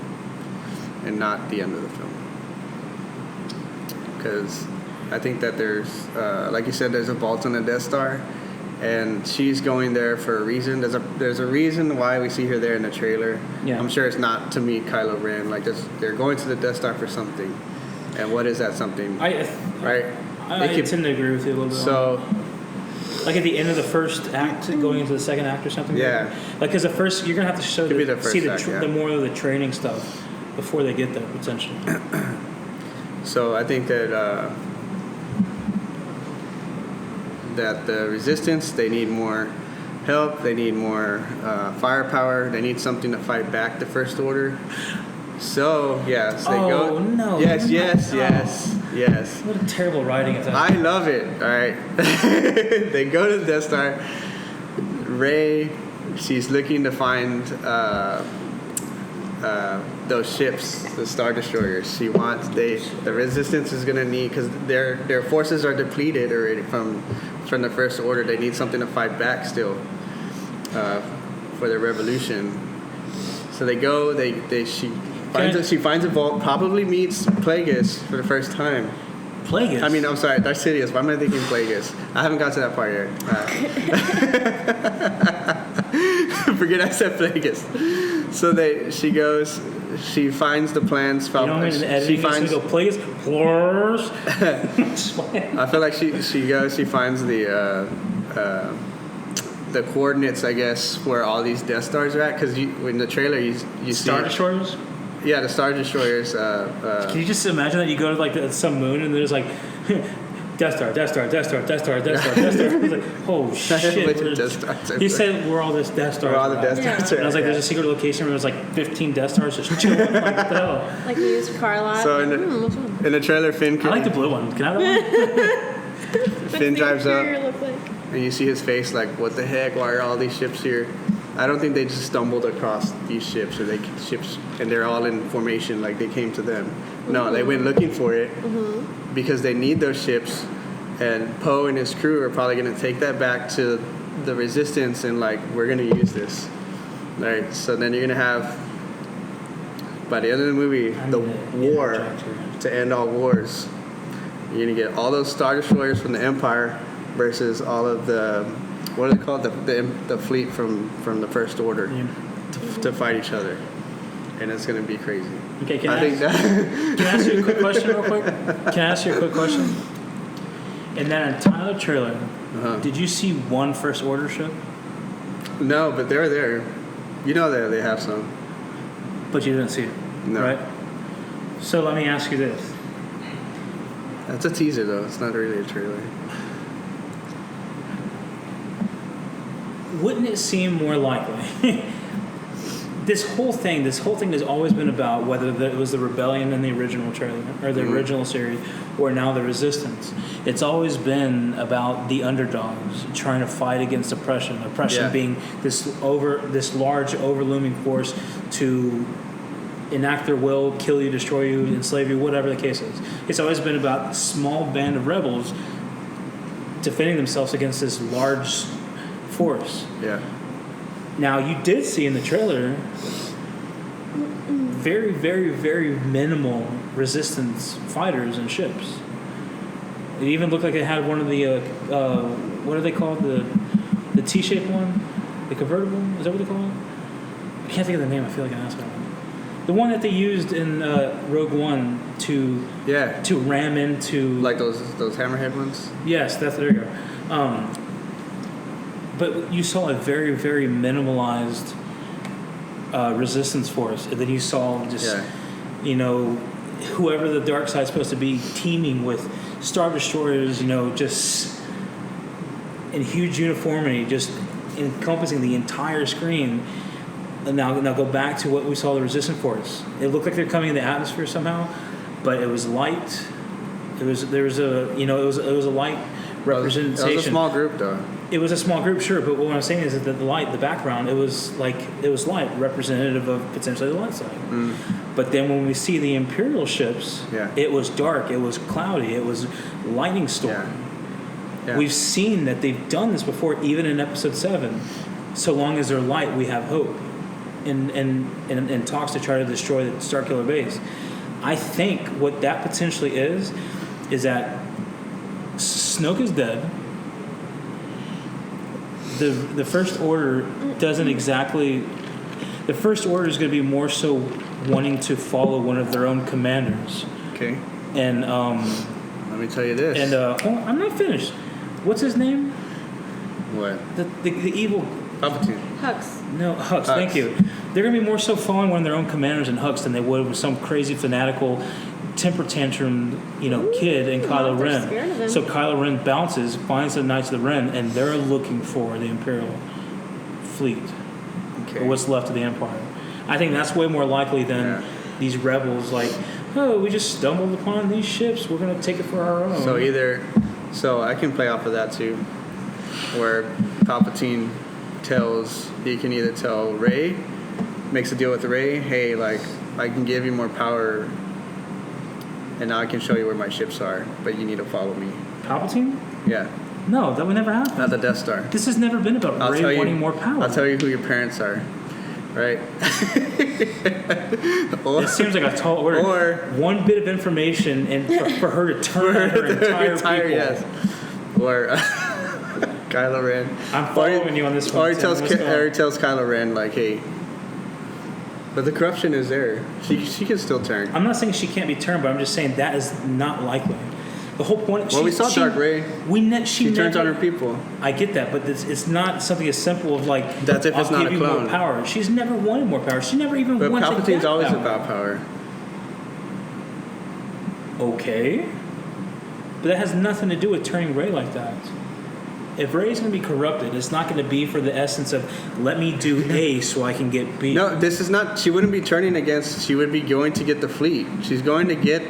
S2: and not the end of the film. Because I think that there's, like you said, there's a vault on the Death Star, and she's going there for a reason. There's a reason why we see her there in the trailer.
S3: Yeah.
S2: I'm sure it's not to meet Kylo Ren. Like they're going to the Death Star for something, and what is that something?
S3: I tend to agree with you a little bit.
S2: So,
S3: like at the end of the first act, going into the second act or something.
S2: Yeah.
S3: Like because the first, you're gonna have to show
S2: Could be the first act,
S3: the more of the training stuff before they get there potentially.
S2: So I think that that the Resistance, they need more help, they need more firepower, they need something to fight back the First Order. So yes, they go.
S3: No!
S2: Yes.
S3: What a terrible writing is that?
S2: I love it. All right, they go to the Death Star. Rey, she's looking to find those ships, the Star Destroyers. The Resistance is gonna need, because their forces are depleted already from the First Order. They need something to fight back still for the Revolution. So they go. She finds a vault. Probably meets Plagueis for the first time.
S3: Plagueis?
S2: I mean, I'm sorry, Darth Sidious. Why am I thinking Plagueis? I haven't got to that part yet. Forget I said Plagueis. So she finds the plans.
S3: You know what I mean? She finds. Go Plagueis.
S2: I feel like she finds the coordinates, I guess, where all these Death Stars are at. Because in the trailer you see
S3: Star Destroyers.
S2: Yeah, the Star Destroyers.
S3: Can you just imagine that you go to like some moon and there's like Death Star. It's like, oh shit. He said we're all this Death Stars.
S2: We're all the Death Stars.
S3: And I was like, there's a secret location where there's like 15 Death Stars just chilling. Like, what the hell?
S5: Like you used car lot.
S2: So in the trailer, Finn.
S3: I like the blue one. Can I have that one?
S2: Finn drives up,
S5: look like?
S2: and you see his face like, what the heck? Why are all these ships here? I don't think they just stumbled across these ships, and they're all in formation like they came to them. No, they went looking for it because they need those ships, and Poe and his crew are probably going to take that back to the Resistance and like, we're going to use this. Right? So then you're going to have, by the end of the movie, the war to end all wars. You're going to get all those Star Destroyers from the Empire versus all of the, what are they called? The fleet from the First Order to fight each other. And it's going to be crazy.
S3: Okay, can I ask you a quick question real quick? Can I ask you a quick question? In that entire trailer, did you see one First Order ship?
S2: No, but they're there. You know that they have some.
S3: But you didn't see it,
S2: no.
S3: Right? So let me ask you this.
S2: That's a teaser, though. It's not really a trailer.
S3: Wouldn't it seem more likely? This whole thing has always been about whether it was the rebellion in the original trailer or the original series, or now the Resistance. It's always been about the underdogs trying to fight against oppression. Oppression being this large, overlooming force to enact their will, kill you, destroy you, enslave you, whatever the case is. It's always been about a small band of rebels defending themselves against this large force.
S2: Yeah.
S3: Now, you did see in the trailer very, very, very minimal resistance fighters and ships. It even looked like it had one of the, what are they called? The T-shaped one? The convertible? Is that what they call it? I can't think of the name. I feel like an asshole. The one that they used in Rogue One to ram into...
S2: Like those hammerhead ones?
S3: Yes, there you go. But you saw a very, very minimalized resistance force. And then you saw just, whoever the dark side's supposed to be teaming with Star Destroyers, just in huge uniformity, just encompassing the entire screen. And now go back to what we saw the resistance force. It looked like they're coming in the atmosphere somehow, but it was light. It was a light representation.
S2: It was a small group though.
S3: It was a small group, sure, but what I'm saying is that the background, it was light, representative of potentially the light side. Mm. But then when we see the Imperial ships, it was dark, it was cloudy, it was lightning storm. Yeah. We've seen that they've done this before, even in Episode 7. So long as they're light, we have hope. In talks to try to destroy the Starkiller base. I think what that potentially is that Snoke is dead. The First Order doesn't exactly... The First Order is going to be more so wanting to follow one of their own commanders.
S2: Okay.
S3: And...
S2: let me tell you this.
S3: And... I'm not finished. What's his name?
S2: What?
S3: The evil...
S2: Palpatine.
S5: Hux.
S3: No, Hux, thank you. They're going to be more so following one of their own commanders in Hux than they would with some crazy fanatical temper tantrum, kid in Kylo Ren. So Kylo Ren bounces, finds the Knights of the Ren, and they're looking for the Imperial fleet. Okay. Or what's left of the Empire. I think that's way more likely than these rebels we just stumbled upon these ships, we're going to take it for our own.
S2: So I can play off of that too, where Palpatine he can either tell Rey, makes a deal with Rey, hey, I can give you more power, and now I can show you where my ships are, but you need to follow me.
S3: Palpatine?
S2: Yeah.
S3: No, that would never happen.
S2: Not the Death Star.
S3: This has never been about Rey wanting more power.
S2: I'll tell you who your parents are, right?
S3: It seems like a tall order. Or one bit of information, and for her to turn on her entire people.
S2: Yes. Or... Kylo Ren.
S3: I'm following you on this one.
S2: Or he tells Kylo Ren, hey, but the corruption is there. She can still turn.
S3: I'm not saying she can't be turned, but I'm just saying that is not likely. The whole point...
S2: we saw Dark Rey. She turns on her people.
S3: I get that, but it's not something as simple of
S2: that's if it's not a clone.
S3: More power. She's never wanted more power. She never even wanted to get
S2: Palpatine's always about power.
S3: Okay. But that has nothing to do with turning Rey like that. If Rey's going to be corrupted, it's not going to be for the essence of, let me do A so I can get B.
S2: No, this is not... She wouldn't be turning against... She would be going to get the fleet. She's going to get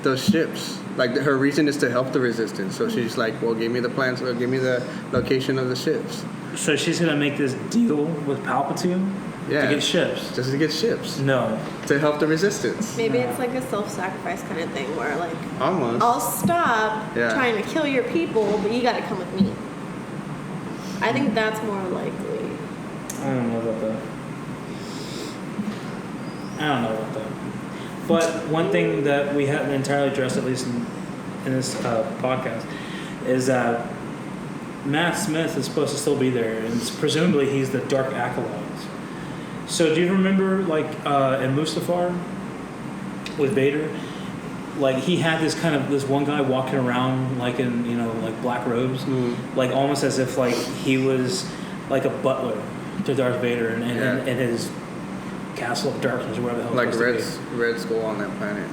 S2: those ships. Her reason is to help the Resistance. So she's give me the plans, or give me the location of the ships.
S3: So she's going to make this deal with Palpatine to get ships?
S2: Just to get ships.
S3: No.
S2: To help the Resistance.
S5: Maybe it's a self-sacrifice kind of thing where
S2: almost.
S5: I'll stop trying to kill your people, but you got to come with me. I think that's more likely.
S3: I don't know about that. But one thing that we haven't entirely addressed, at least in this podcast, is that Matt Smith is supposed to still be there, and presumably he's the Dark Acolyte. So do you remember, in Mustafar with Vader, he had this one guy walking around in black robes, almost as if he was a butler to Darth Vader and his Castle of Darkness or whatever the hell.
S2: Red Skull on that planet.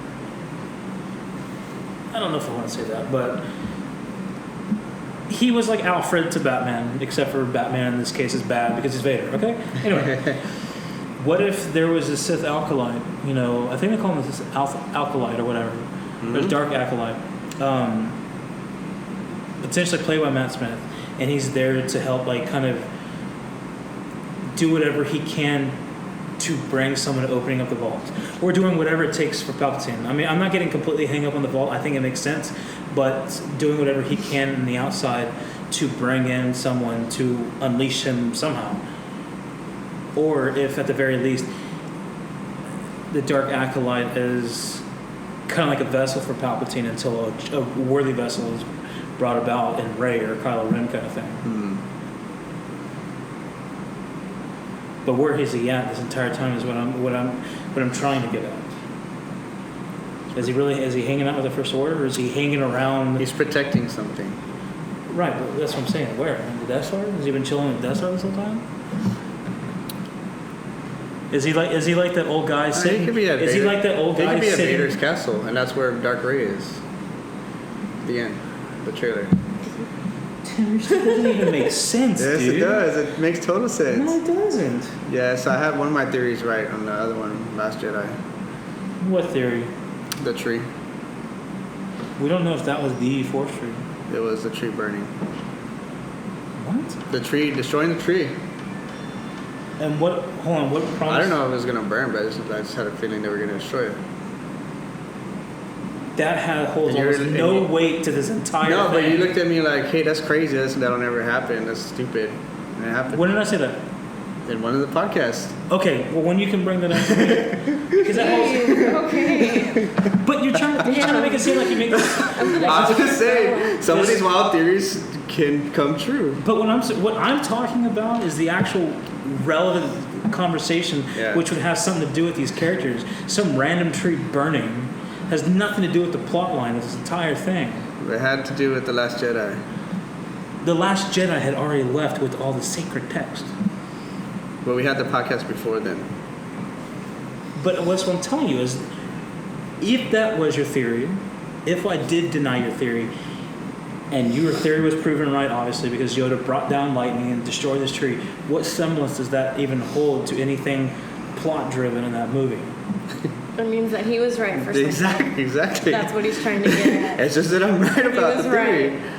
S3: I don't know if I want to say that, but he was like Alfred to Batman, except for Batman in this case is bad because he's Vader. Okay. Anyway. What if there was a Sith Acolyte? I think they call him this Acolyte or whatever. Mm-hmm. Or Dark Acolyte. Potentially played by Matt Smith. And he's there to help, do whatever he can to bring someone opening up the vault. Or doing whatever it takes for Palpatine. I mean, I'm not getting completely hung up on the vault. I think it makes sense. but doing whatever he can in the outside to bring in someone to unleash him somehow. Or if at the very least the Dark Acolyte is kind of like a vessel for Palpatine until a worthy vessel is brought about in Rey or Kylo Ren kind of thing.
S2: Mm.
S3: But where is he at this entire time is what I'm trying to get at. Is he hanging out with the First Order, or is he hanging around?
S2: He's protecting something.
S3: Right, but that's what I'm saying. Where? The Death Star? Has he been chilling with the Death Star this whole time? Is he like that old guy sitting?
S2: He could be at
S3: is
S2: Vader.
S3: He like that old guy
S2: He could be at
S3: sitting?
S2: Vader's castle, and that's where Dark Rey is. The end. The trailer.
S3: That doesn't even make sense,
S2: Yes,
S3: dude.
S2: it does. It makes total sense.
S3: No, it doesn't.
S2: Yes, I have one of my theories right on the other one, Last Jedi.
S3: What theory?
S2: The tree.
S3: We don't know if that was the Force tree.
S2: It was the tree burning.
S3: What?
S2: The tree, destroying the tree.
S3: And what? Hold on. What promise?
S2: I don't know if it was going to burn, but I just had a feeling they were going to destroy it.
S3: That holds almost no weight to this entire thing.
S2: No, but you looked at me like, hey, that's crazy. That'll never happen. That's stupid. And it happened.
S3: When did I say that?
S2: In one of the podcasts.
S3: Okay, well, when you can bring that up to me. Because that holds...
S5: Okay.
S3: But you're trying to make it seem like you make...
S2: I was just saying, some of these wild theories can come true.
S3: But what I'm talking about is the actual relevant conversation, which would have something to do with these characters. Some random tree burning has nothing to do with the plot line of this entire thing.
S2: It had to do with The Last Jedi.
S3: The Last Jedi had already left with all the sacred text.
S2: But we had the podcast before then.
S3: But what I'm telling you is, if that was your theory, if I did deny your theory, and your theory was proven right, obviously, because Yoda brought down lightning and destroyed this tree, what semblance does that even hold to anything plot-driven in that movie?
S5: It means that he was right for something.
S2: Exactly.
S5: That's what he's trying to get at.
S2: It's just that I'm right about the theory.
S5: Right.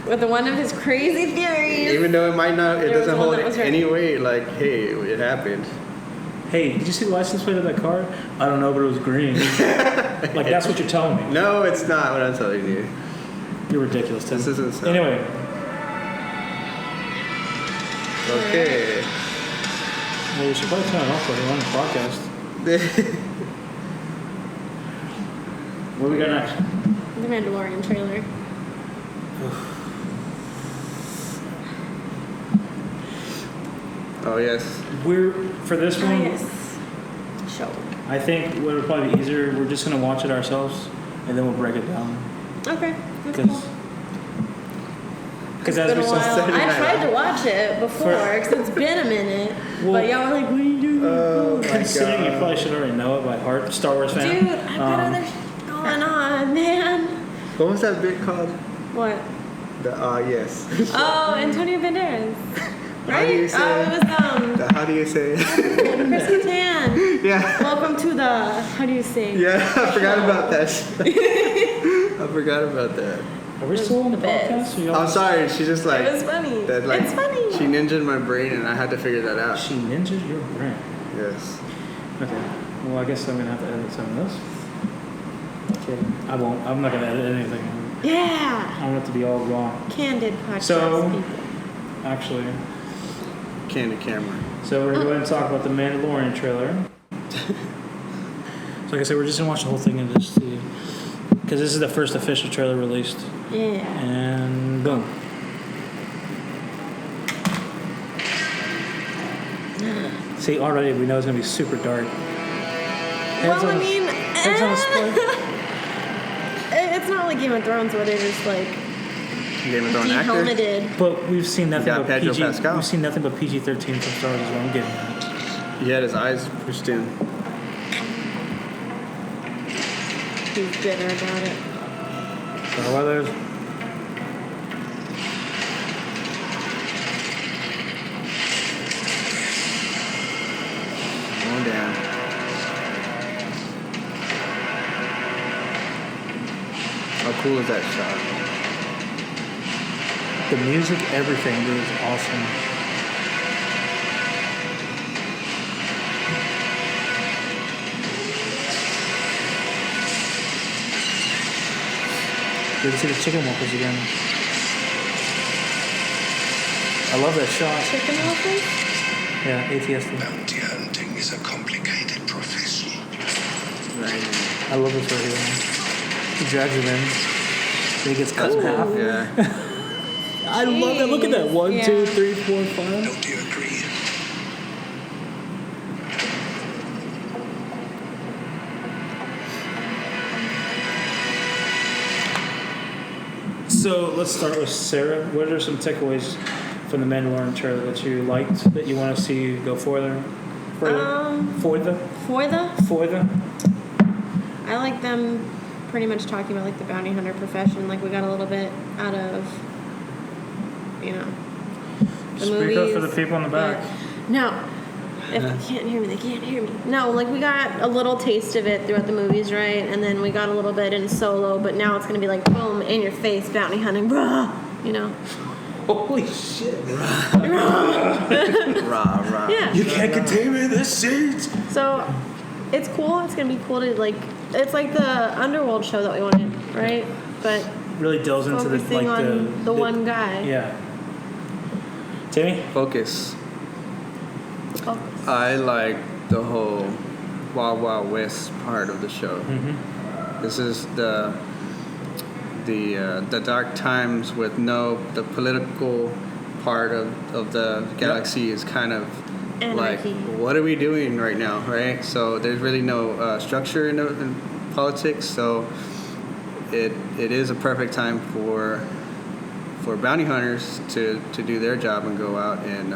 S5: With one of his crazy theories.
S2: Even though it doesn't hold any
S5: right.
S2: weight, like, hey, it happened.
S3: Hey, did you see the license plate of that car? I don't know, but it was green. Like, that's what you're telling me.
S2: No, it's not what I'm telling you.
S3: You're ridiculous, Tim.
S2: This isn't so.
S3: Anyway.
S2: Okay.
S3: Well, we should probably turn it off while we're on the podcast. What do we got next?
S5: The Mandalorian trailer.
S2: Oh, yes.
S3: For this one,
S5: Yes. Show.
S3: I think what would probably be easier, we're just going to watch it ourselves, and then we'll break it down.
S5: Okay. That's cool.
S3: Because as we said,
S5: I tried to watch it before because it's been a minute. But y'all were like, what are you doing?
S2: Oh, my
S3: considering
S2: God.
S3: you probably should already know it by heart, Star Wars fan.
S5: Dude, I've got other shit going on, man.
S2: What was that bit called?
S5: What?
S2: Yes.
S5: Oh, Antonio Banderas.
S2: How do you
S5: Right?
S2: say how do you say it?
S5: Chris Kattan.
S2: Yeah.
S5: Welcome to the, how do you say?
S2: Yeah, I forgot about that. I forgot about that.
S3: Are we still on the podcast? Or y'all-
S2: I'm sorry, she just like...
S5: It was funny.
S2: That, like,
S5: It's funny.
S2: She ninja'd my brain and I had to figure that out.
S3: She ninjas your brain.
S2: Yes.
S3: Okay. Well, I guess I'm going to have to edit some of this. Kidding. I won't. I'm not going to edit anything.
S5: Yeah.
S3: I want it to be all raw.
S5: Candid podcast
S3: So-
S5: people.
S3: Actually.
S2: Candid camera.
S3: So we're going to talk about the Mandalorian trailer. So like I said, we're just going to watch the whole thing and just see. Because this is the first official trailer released.
S5: Yeah.
S3: And boom. See, already we know it's going to be super dark.
S5: Well, I mean,
S3: Heads on a split.
S5: it's not like Game of Thrones where they're just like
S2: Game of Thrones actor.
S5: dehelmeted.
S3: But we've seen nothing
S2: got
S3: but
S2: Pedro
S3: PG.
S2: Pascal.
S3: We've seen nothing but PG-13 from Star Wars. Is what I'm getting at.
S2: He had his eyes pushed in.
S5: He's bitter about it.
S3: So others.
S2: Going down. How cool is that shot?
S3: The music, everything is awesome. Good to see the chicken walkers again. I love that shot.
S5: Chicken walkers?
S3: Yeah, ATSD.
S4: Bounty hunting is a complicated profession.
S3: I love this right here. He drags it in. Then he gets cut in half.
S2: Yeah.
S3: I love that. Look at that. 1, 2, 3, 4, 5.
S4: Don't you agree?
S3: So let's start with Sarah. What are some takeaways from the Mandalorian trailer that you liked, that you want to see go further? Further?
S5: I like them pretty much talking about like the bounty hunter profession. Like we got a little bit out of, the
S3: Speak
S5: movies.
S3: up for the people in the back.
S5: No. If they can't hear me, they can't hear me. No, like we got a little taste of it throughout the movies, right? And then we got a little bit in Solo, but now it's going to be like, boom, in your face, bounty hunting, rah,
S3: Holy shit.
S2: Rah.
S5: Yeah.
S3: You can't contain me in this seat.
S5: So it's cool. It's going to be cool to like, it's like the Underworld show that we wanted, right? But
S3: Really delves into the
S5: focusing on the one guy.
S3: Yeah. Timmy?
S2: Focus. I like the whole Wild Wild West part of the show.
S3: Mm-hmm.
S2: This is the dark times with the political part of the galaxy is kind of
S5: Anarchy.
S2: like, what are we doing right now, right? So there's really no structure in politics, so it is a perfect time for bounty hunters to do their job and go out and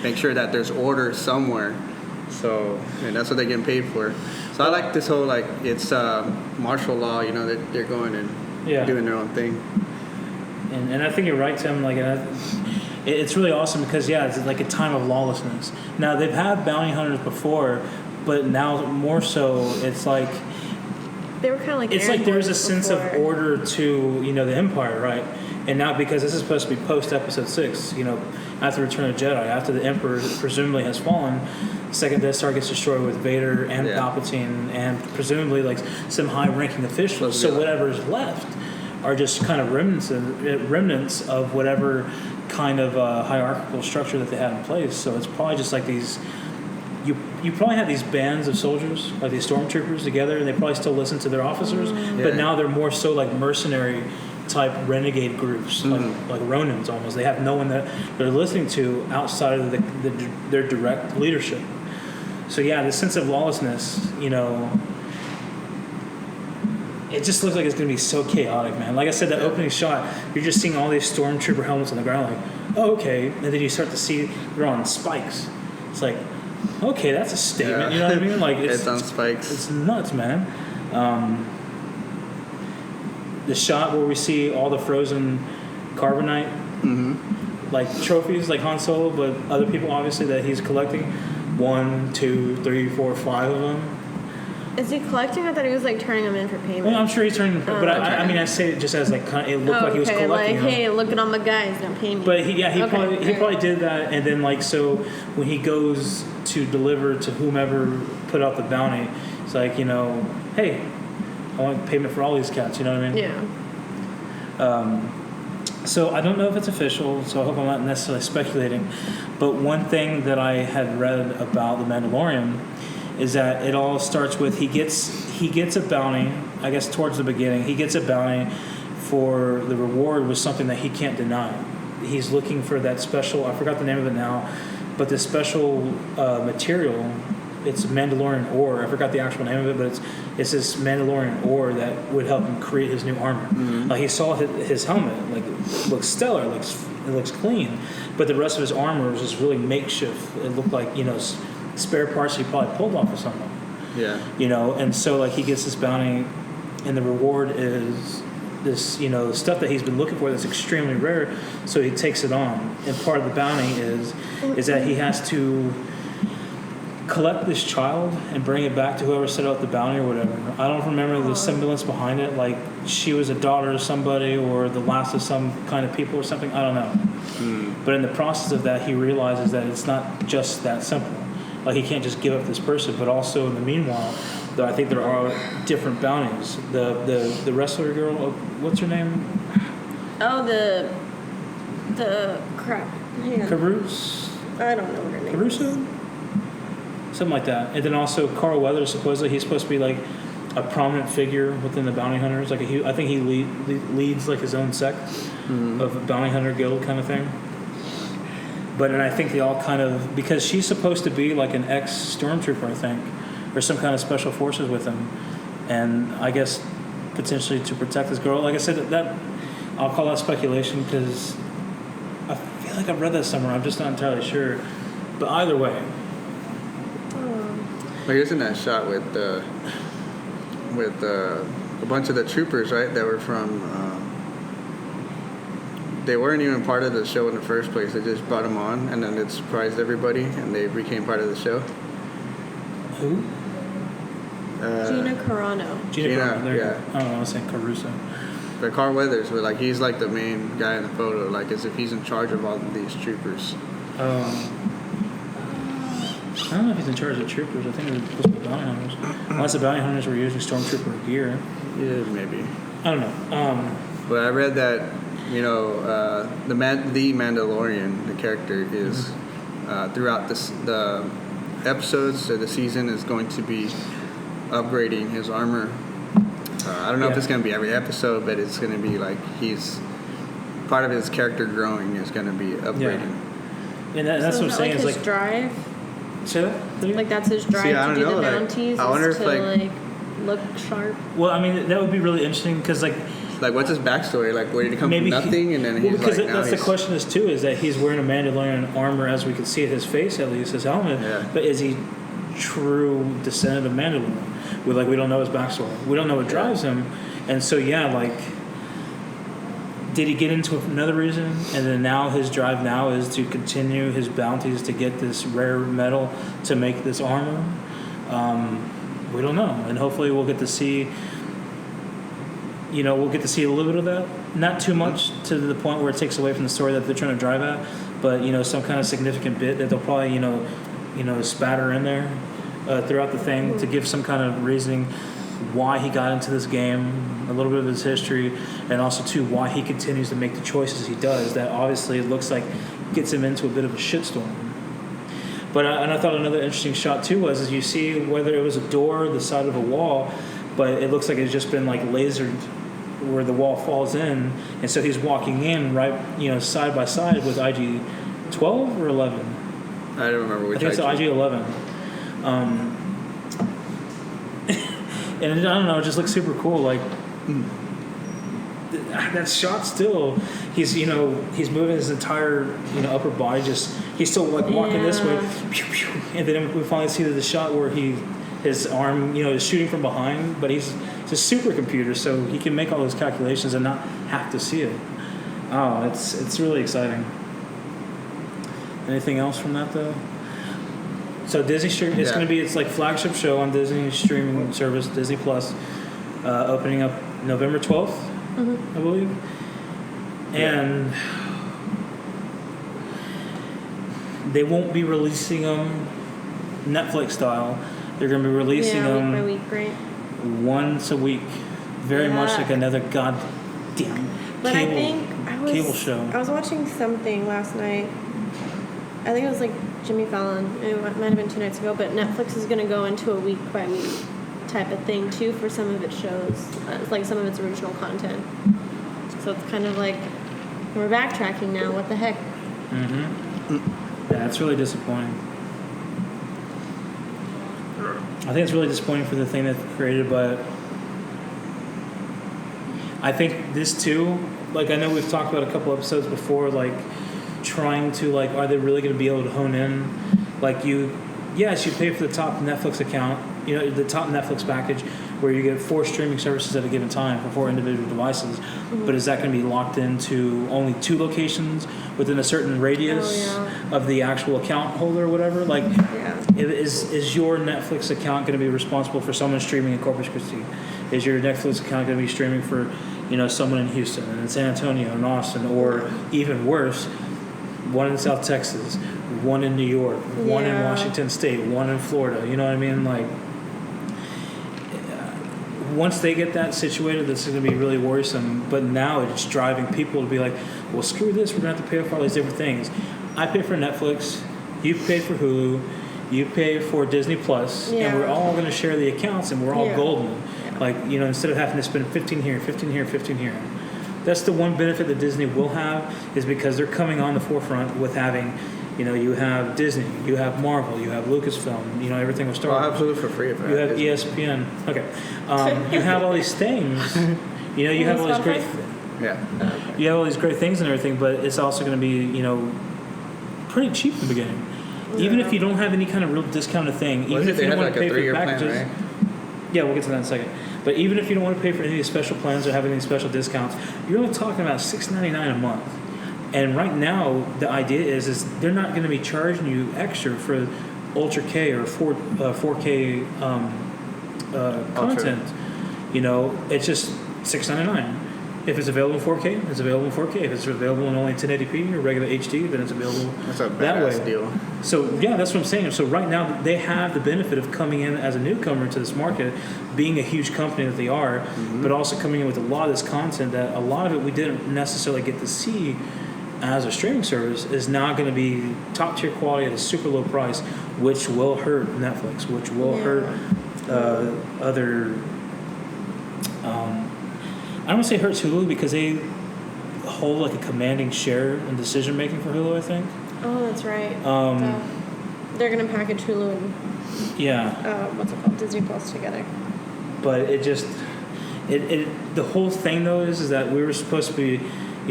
S2: make sure that there's order somewhere. So, and that's what they're getting paid for. So I like this whole, like, it's martial law, that they're going and doing their own thing.
S3: And I think you're right, Tim. Like, it's really awesome because, it's like a time of lawlessness. Now, they've had bounty hunters before, but now more so, it's like...
S5: They were kind of like...
S3: It's like there's a sense of order to, the Empire, right? And now, because this is supposed to be post-Episode 6, after Return of the Jedi, after the Emperor presumably has fallen, second Death Star gets destroyed with Vader and Palpatine and presumably, like, some high-ranking officials. So whatever's left are just kind of remnants of whatever kind of hierarchical structure that they had in place. So it's probably just like these... You probably have these bands of soldiers, like these stormtroopers together, and they probably still listen to their officers, but now they're more so like mercenary type renegade groups, like Ronins almost. They have no one that they're listening to outside of their direct leadership. So the sense of lawlessness, it just looks like it's going to be so chaotic, man. Like I said, that opening shot, you're just seeing all these stormtrooper helmets on the ground, like, oh, okay, and then you start to see they're on spikes. It's like, okay, that's a statement. You know what I mean? Like
S2: it's on spikes.
S3: It's nuts, man. The shot where we see all the frozen carbonite, like trophies, like Han Solo, but other people obviously that he's collecting. 1, 2, 3, 4, 5 of them.
S5: Is he collecting? I thought he was like turning them in for payment.
S3: Well, I'm sure he's turning, but I mean, I say it just as like it looked like he was collecting.
S5: Like, hey, look at all my guys, don't pay me.
S3: But he probably did that, and then like so when he goes to deliver to whomever put out the bounty, it's like hey, I want payment for all these cats. You know what I mean?
S5: Yeah.
S3: So I don't know if it's official, so I hope I'm not necessarily speculating. But one thing that I had read about The Mandalorian is that it all starts with he gets a bounty, I guess towards the beginning. He gets a bounty for the reward was something that he can't deny. He's looking for that special, I forgot the name of it now, but this special material, it's Mandalorian ore. I forgot the actual name of it, but it's this Mandalorian ore that would help him create his new armor. Like he saw his helmet, like it looks stellar, it looks clean, but the rest of his armor was just really makeshift. It looked like spare parts he probably pulled off of someone.
S2: Yeah.
S3: And so like he gets this bounty, and the reward is this stuff that he's been looking for that's extremely rare. So he takes it on, and part of the bounty is that he has to collect this child and bring it back to whoever set out the bounty or whatever. I don't remember the semblance behind it, like she was a daughter of somebody or the last of some kind of people or something. I don't know. But in the process of that, he realizes that it's not just that simple. Like he can't just give up this person, but also in the meanwhile, Though I think there are different bounties. The wrestler girl, what's her name?
S5: Oh, the crap. Hang on.
S3: Caruso?
S5: I don't know what her name
S3: Caruso?
S5: is.
S3: Something like that. And then also Carl Weathers, supposedly he's supposed to be like a prominent figure within the bounty hunters. Like I think he leads like his own sect of a bounty hunter guild kind of thing. But and I think they all kind of, because she's supposed to be like an ex-stormtrooper, I think, or some kind of special forces with him, and I guess potentially to protect this girl. Like I said, that I'll call that speculation because I feel like I've read that somewhere. I'm just not entirely sure. But either way,
S2: like isn't that shot with a bunch of the troopers, right? That were from. They weren't even part of the show in the first place. They just brought them on, and then it surprised everybody, and they became part of the show.
S3: who?
S5: Gina Carano.
S3: Gina Carano, there you
S2: yeah.
S3: go. I don't know, I was saying Caruso.
S2: But Carl Weathers, but like he's like the main guy in the photo, like as if he's in charge of all of these troopers.
S3: I don't know if he's in charge of troopers. I think they're supposed to be bounty hunters. Unless the bounty hunters were using stormtrooper gear.
S2: Yeah, maybe.
S3: I don't know.
S2: But I read that, you know, the Mandalorian, the character, is throughout the episodes of the season is going to be upgrading his armor. I don't know if it's going to be every episode, but it's going to be like he's part of his character growing is going to be upgrading.
S3: Yeah. And that's
S5: So
S3: what I'm
S5: is
S3: saying.
S5: that
S3: Is
S5: like his
S3: like
S5: drive?
S3: say that?
S5: Like that's his drive
S2: See, I
S5: to
S2: don't
S5: do
S2: know,
S5: the
S2: like,
S5: bounties,
S2: I wonder
S5: is
S2: if,
S5: to
S2: like-
S5: look sharp.
S3: Well, I mean, that would be really interesting because like
S2: What's his backstory? Like, where did he come
S3: maybe
S2: from nothing, and then
S3: well,
S2: he's
S3: because
S2: like, now
S3: that's the
S2: he's...
S3: question is too is that he's wearing a Mandalorian armor as we can see at his face, at least his helmet.
S2: Yeah.
S3: But is he true descendant of Mandalorian? We don't know his backstory. We don't know what drives him, and so did he get into another reason? And then now his drive now is to continue his bounties to get this rare metal to make this armor. We don't know, and hopefully we'll get to see. We'll get to see a little bit of that. Not too much to the point where it takes away from the story that they're trying to drive at, but some kind of significant bit that they'll probably spatter in there throughout the thing to give some kind of reasoning why he got into this game, a little bit of his history, and also too why he continues to make the choices he does. That obviously it looks like gets him into a bit of a shitstorm. But and I thought another interesting shot too was as you see whether it was a door or the side of a wall, but it looks like it's just been like lasered where the wall falls in, and so he's walking in right side by side with IG 12 or 11.
S2: I don't remember which.
S3: I think it's IG 11. And I don't know, it just looks super cool. Like that shot still, he's moving his entire upper body. Just he's still like walking this way, pew, pew, and then we finally see the shot where his arm is shooting from behind, but he's a supercomputer, so he can make all those calculations and not have to see it. Oh, it's really exciting. Anything else from that though? So Disney stream. It's going to be its like flagship show on Disney streaming service Disney Plus, opening up November 12th, I believe. And they won't be releasing them Netflix style. They're going to be releasing them
S5: week by week, right?
S3: once a week, very much like another goddamn cable show.
S5: I was watching something last night. I think it was like Jimmy Fallon. It might have been 2 nights ago, but Netflix is going to go into a week by week type of thing too for some of its shows, like some of its original content. So it's kind of like we're backtracking now. What the heck?
S3: Yeah, it's really disappointing. I think it's really disappointing for the thing that's created, but I think this too, like I know we've talked about a couple episodes before, like trying to like, are they really going to be able to hone in? Like you pay for the top Netflix account, the top Netflix package where you get 4 streaming services at a given time for 4 individual devices. But is that going to be locked into only 2 locations within a certain radius of the actual account holder or whatever? Like, is your Netflix account going to be responsible for someone streaming in Corpus Christi? Is your Netflix account going to be streaming for, someone in Houston and in San Antonio and Austin, or even worse, one in South Texas, one in New York, one in Washington State, one in Florida? You know what I mean? Like, once they get that situated, this is going to be really worrisome. But now it's driving people to be like, well, screw this. We're going to have to pay for all these different things. I pay for Netflix. You pay for Hulu. You pay for Disney Plus, and we're all going to share the accounts, and we're all golden. Yeah. Like, instead of having to spend 15 here, 15 here, 15 here. That's the one benefit that Disney will have, is because they're coming on the forefront with having, you have Disney, you have Marvel, you have Lucasfilm, everything with Star Wars.
S2: I'll have Hulu for free.
S3: You have ESPN. Okay. You have all these things. You have all these great. You have all these great things and everything, but it's also going to be, pretty cheap in the beginning. Yeah. Even if you don't have any kind of real discounted thing, even if you don't want to pay for packages. Plan, right? Yeah, we'll get to that in a second. But even if you don't want to pay for any of these special plans or have any special discounts, you're only talking about $6.99 a month. And right now, the idea is they're not going to be charging you extra for Ultra K or 4K content. It's just $6.99. If it's available in 4K, it's available in 4K. If it's available in only 1080p or regular HD, then it's available that way.
S2: Deal.
S3: So, yeah, that's what I'm saying. So right now, they have the benefit of coming in as a newcomer to this market, being a huge company that they are, but also coming in with a lot of this content that a lot of it we didn't necessarily get to see as a streaming service is now going to be top-tier quality at a super low price, which will hurt Netflix, which will hurt other... I don't want to say hurts Hulu because they hold like a commanding share in decision making for Hulu, I think.
S5: Oh, that's right. They're going to package Hulu and what's it called, Disney Plus together.
S3: But it just the whole thing though is that we were supposed to be,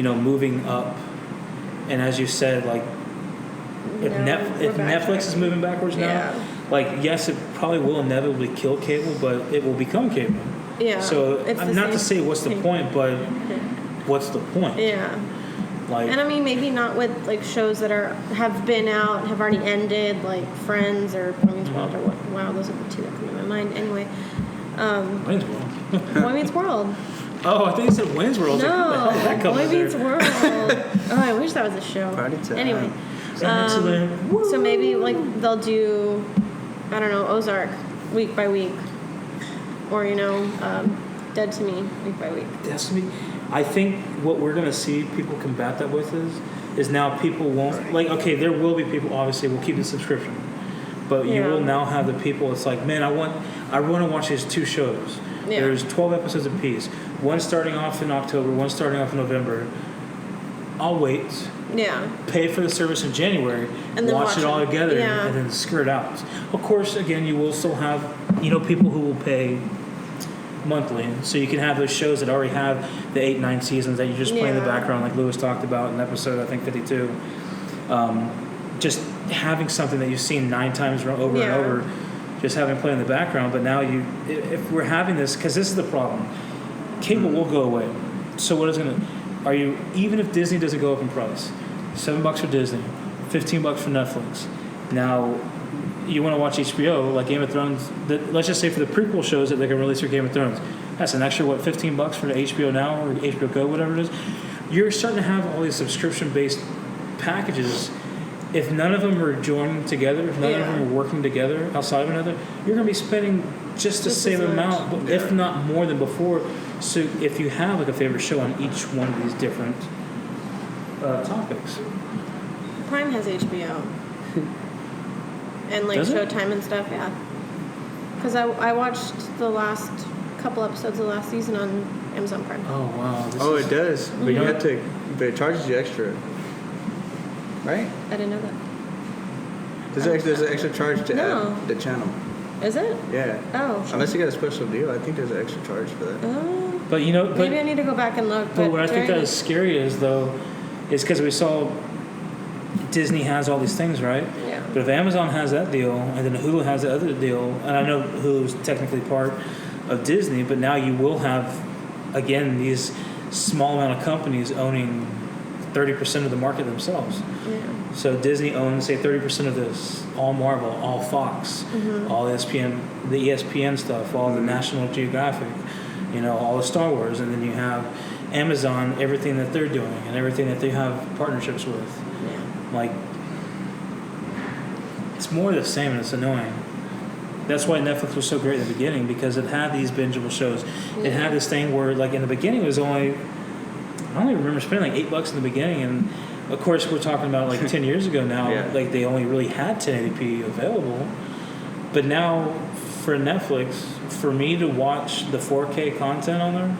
S3: moving up, and as you said, like if Netflix is moving backwards now, like yes, it probably will inevitably kill cable, but it will become cable.
S5: Yeah.
S3: So I'm not to say what's the point, but what's the point?
S5: Yeah.
S3: Like,
S5: and I mean, maybe not with like shows that have been out, have already ended, like Friends or Boy Meets World or what. Wow, those are the two that come to my mind. Anyway.
S3: Wayne's World.
S5: Boy Meets World.
S3: Oh, I think you said Wayne's World.
S5: No, Boy Meets World. Oh, I wish that was a show.
S2: Party time.
S5: Anyway. So maybe like they'll do, I don't know, Ozark week by week. Or, Dead to Me week by week.
S3: Dead to Me. I think what we're going to see people combat that with is now people won't... Like, okay, there will be people, obviously, will keep the subscription. But you will now have the people, it's like, man, I want to watch these two shows. Yeah. There's 12 episodes apiece. One starting off in October, one starting off in November. I'll wait.
S5: Yeah.
S3: Pay for the service in January, and then watch it all together, and then skirt out. Of course, again, you will still have, people who will pay monthly, so you can have those shows that already have the 8-9 seasons that you just play in the background, like Lewis talked about in episode, I think, 52. Just having something that you've seen 9 times over and over, just having play in the background. But now if we're having this, because this is the problem, cable will go away. So what is going to... even if Disney doesn't go up in price, $7 for Disney, $15 for Netflix. Now, you want to watch HBO, like Game of Thrones, let's just say for the prequel shows that they can release for Game of Thrones, that's an extra, $15 for the HBO Now or HBO Go, whatever it is. You're starting to have all these subscription-based packages. If none of them are joined together, if none of them are working together outside of another, you're going to be spending just the same amount, if not more than before. So if you have like a favorite show on each one of these different topics.
S5: Prime has HBO. And like Showtime and stuff, Because I watched the last couple episodes of the last season on Amazon Prime.
S3: Oh, wow.
S2: It does. But you have to, but it charges you extra. Right?
S5: I didn't know that.
S2: There's an extra charge to add the channel.
S5: Is it?
S2: Yeah.
S5: Oh. Sure.
S2: Unless you got a special deal, I think there's an extra charge for that.
S5: Oh.
S3: But
S5: maybe I need to go back and look.
S3: But what I think that is scary is because we saw Disney has all these things, right?
S5: Yeah.
S3: But if Amazon has that deal, and then Hulu has the other deal, and I know Hulu's technically part of Disney, but now you will have, again, these small amount of companies owning 30% of the market themselves.
S5: Yeah.
S3: So Disney owns, say, 30% of this, all Marvel, all Fox, all ESPN, the ESPN stuff, all the National Geographic, all the Star Wars, and then you have Amazon, everything that they're doing, and everything that they have partnerships with.
S5: Yeah.
S3: Like, it's more of the same, and it's annoying. That's why Netflix was so great in the beginning, because it had these bingeable shows. It had this thing where, like, in the beginning, it was only, I don't even remember spending like $8 in the beginning, and of course we're talking about like 10 years ago now. Like, they only really had 1080p available, but now for Netflix, for me to watch the 4K content on there,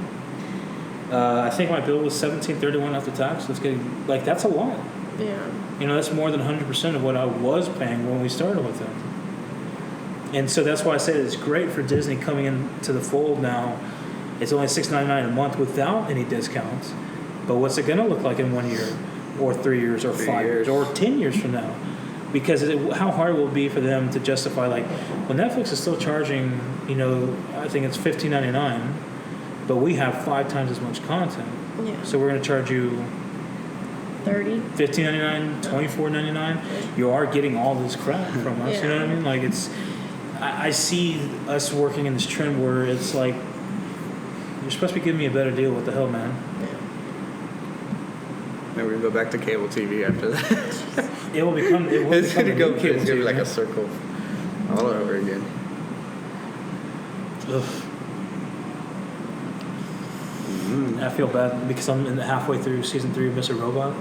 S3: I think my bill was $17.31 after tax. That's a lot.
S5: Yeah.
S3: You know, that's more than 100% of what I was paying when we started with it. And so that's why I say it's great for Disney coming into the fold now. It's only $6.99 a month without any discounts. But what's it going to look like in 1 year, or 3 years, or 5 years, or 10 years from now? Because how hard will it be for them to justify, like, well, Netflix is still charging, you know, I think it's $15.99, but we have 5 times as much content.
S5: Yeah.
S3: So we're going to charge you
S5: $30,
S3: $15.99, $24.99. You are getting all this crap from us. You know what I mean? Like, it's, I see us working in this trend where it's like, you're supposed to be giving me a better deal. What the hell, man?
S2: Then we're going to go back to cable TV after that.
S3: It will become cable
S2: It's going
S3: TV,
S2: to be like a circle all over again.
S3: Ugh. I feel bad because I'm halfway through season 3 of Mr. Robot,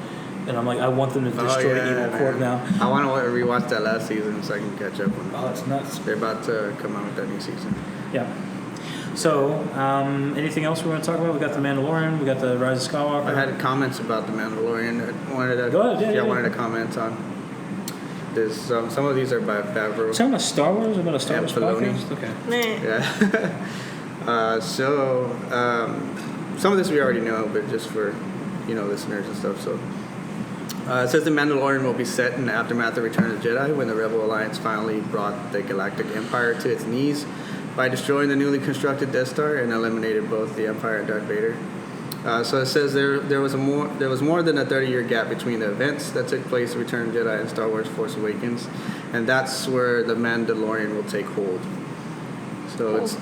S3: and I'm like, I want them to destroy Evil Corp now.
S2: I want to rewatch that last season so I can catch up on it.
S3: Oh, it's nuts.
S2: They're about to come out with that new season.
S3: Yeah. So, anything else we want to talk about? We got The Mandalorian. We got The Rise of Skywalker.
S2: I had comments about The Mandalorian.
S3: Go ahead.
S2: I wanted to comment on. There's some of these are by Favreau.
S3: Talking about Star Wars? About a Star Wars podcast? Okay.
S2: Yeah. Some of this we already know, but just for, listeners and stuff. So it says The Mandalorian will be set in the aftermath of Return of the Jedi, when the Rebel Alliance finally brought the Galactic Empire to its knees by destroying the newly constructed Death Star and eliminated both the Empire and Darth Vader. So it says there was more than a 30-year gap between the events that took place in Return of the Jedi and Star Wars Force Awakens, and that's where The Mandalorian will take hold. So it's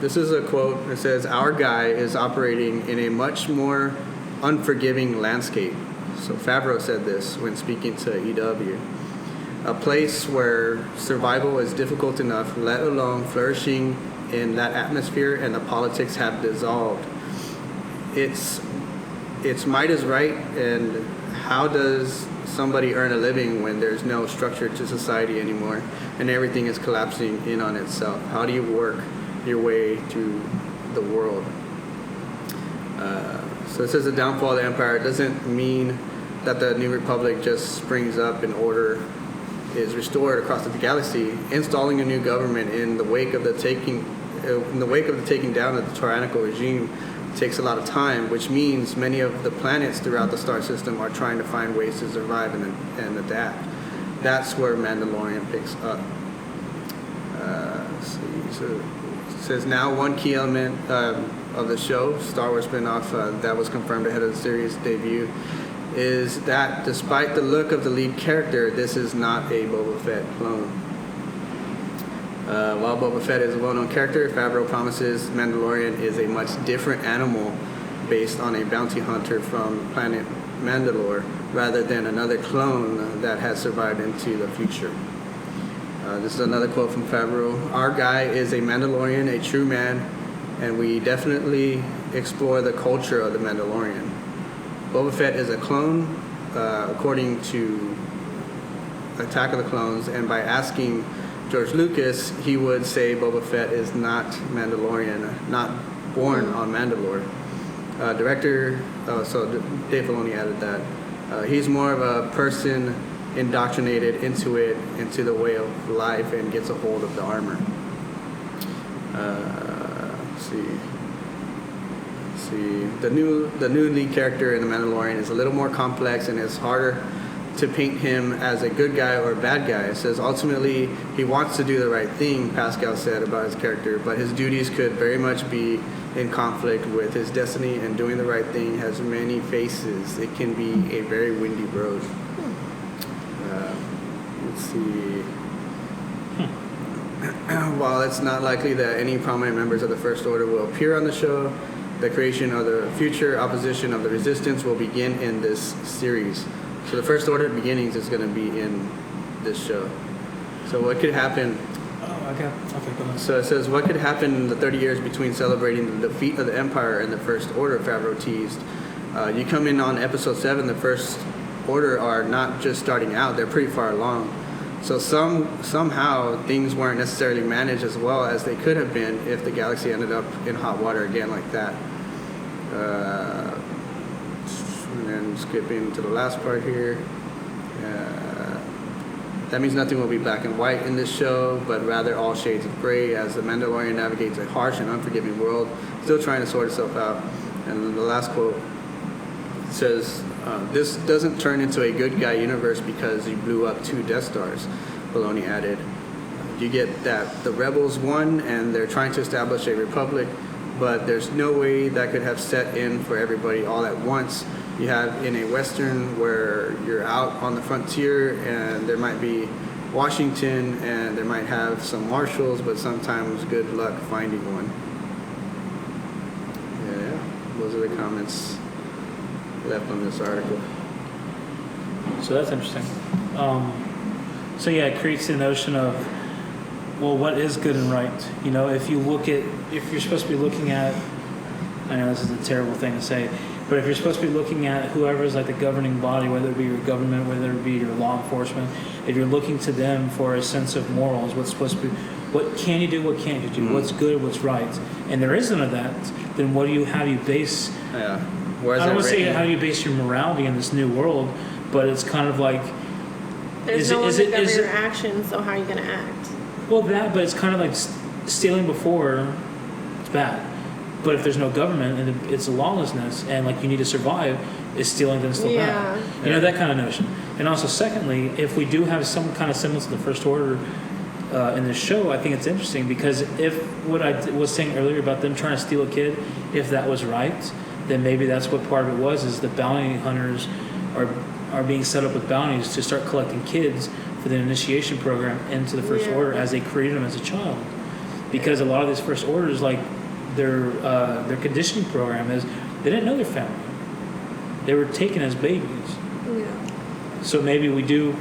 S2: this is a quote. It says, "Our guy is operating in a much more unforgiving landscape." So Favreau said this when speaking to EW. "A place where survival is difficult enough, let alone flourishing in that atmosphere, and the politics have dissolved. It's might is right, and how does somebody earn a living when there's no structure to society anymore and everything is collapsing in on itself? How do you work your way through the world?" So it says the downfall of the Empire doesn't mean that the New Republic just springs up and order is restored across the galaxy. Installing a new government in the wake of the taking down of the tyrannical regime takes a lot of time, which means many of the planets throughout the star system are trying to find ways to survive and adapt. That's where Mandalorian picks up. Let's see. So it says now one key element of the show, Star Wars spinoff, that was confirmed ahead of the series debut, is that despite the look of the lead character, this is not a Boba Fett clone. While Boba Fett is a well-known character, Favreau promises Mandalorian is a much different animal based on a bounty hunter from planet Mandalore, rather than another clone that has survived into the future. This is another quote from Favreau. "Our guy is a Mandalorian, a true man, and we definitely explore the culture of the Mandalorian. Boba Fett is a clone, according to Attack of the Clones, and by asking George Lucas, he would say Boba Fett is not Mandalorian, not born on Mandalore." So Dave Filoni added that. "He's more of a person indoctrinated into the way of life, and gets a hold of the armor." Let's see. The new lead character in The Mandalorian is a little more complex, and it's harder to paint him as a good guy or a bad guy. It says ultimately he wants to do the right thing, Pascal said about his character, but his duties could very much be in conflict with his destiny, and doing the right thing has many faces. It can be a very windy road. Let's see. While it's not likely that any prominent members of the First Order will appear on the show, the creation of the future opposition of the Resistance will begin in this series. So the First Order beginnings is going to be in this show. So what could happen?
S3: Okay, go ahead.
S2: So it says, what could happen in the 30 years between celebrating the defeat of the Empire and the First Order, Favreau teased. You come in on episode 7, the First Order are not just starting out, they're pretty far along. So somehow things weren't necessarily managed as well as they could have been if the galaxy ended up in hot water again like that. And then skipping to the last part here. That means nothing will be black and white in this show, but rather all shades of gray as the Mandalorian navigates a harsh and unforgiving world, still trying to sort itself out. And the last quote says, this doesn't turn into a good guy universe because you blew up 2 Death Stars, Filoni added. You get that the rebels won and they're trying to establish a republic, but there's no way that could have set in for everybody all at once. You have in a Western where you're out on the frontier and there might be Washington and there might have some marshals, but sometimes good luck finding one. Yeah, those are the comments left on this article.
S3: So that's interesting. So yeah, it creates the notion of, well, what is good and right? You know, if you're supposed to be looking at, I know this is a terrible thing to say, but if you're supposed to be looking at whoever's like the governing body, whether it be your government, whether it be your law enforcement, if you're looking to them for a sense of morals, what's supposed to be, what can you do, what can't you do, what's good, what's right, and there isn't of that, then how do you base?
S2: Yeah.
S3: I don't want to say how do you base your morality in this new world, but it's kind of like
S5: there's no one to govern your actions, so how are you going to act?
S3: Well, but it's kind of like stealing before it's bad. But if there's no government and it's lawlessness and like you need to survive, is stealing then still bad? You know, that kind of notion. And also, secondly, if we do have some kind of semblance of the First Order in this show, I think it's interesting because if what I was saying earlier about them trying to steal a kid, if that was right, then maybe that's what part of it was, is the bounty hunters are being set up with bounties to start collecting kids for the initiation program into the First Order as they created them as a child. Because a lot of these First Orders, like their conditioning program is, they didn't know their family. They were taken as babies. Yeah. So maybe we do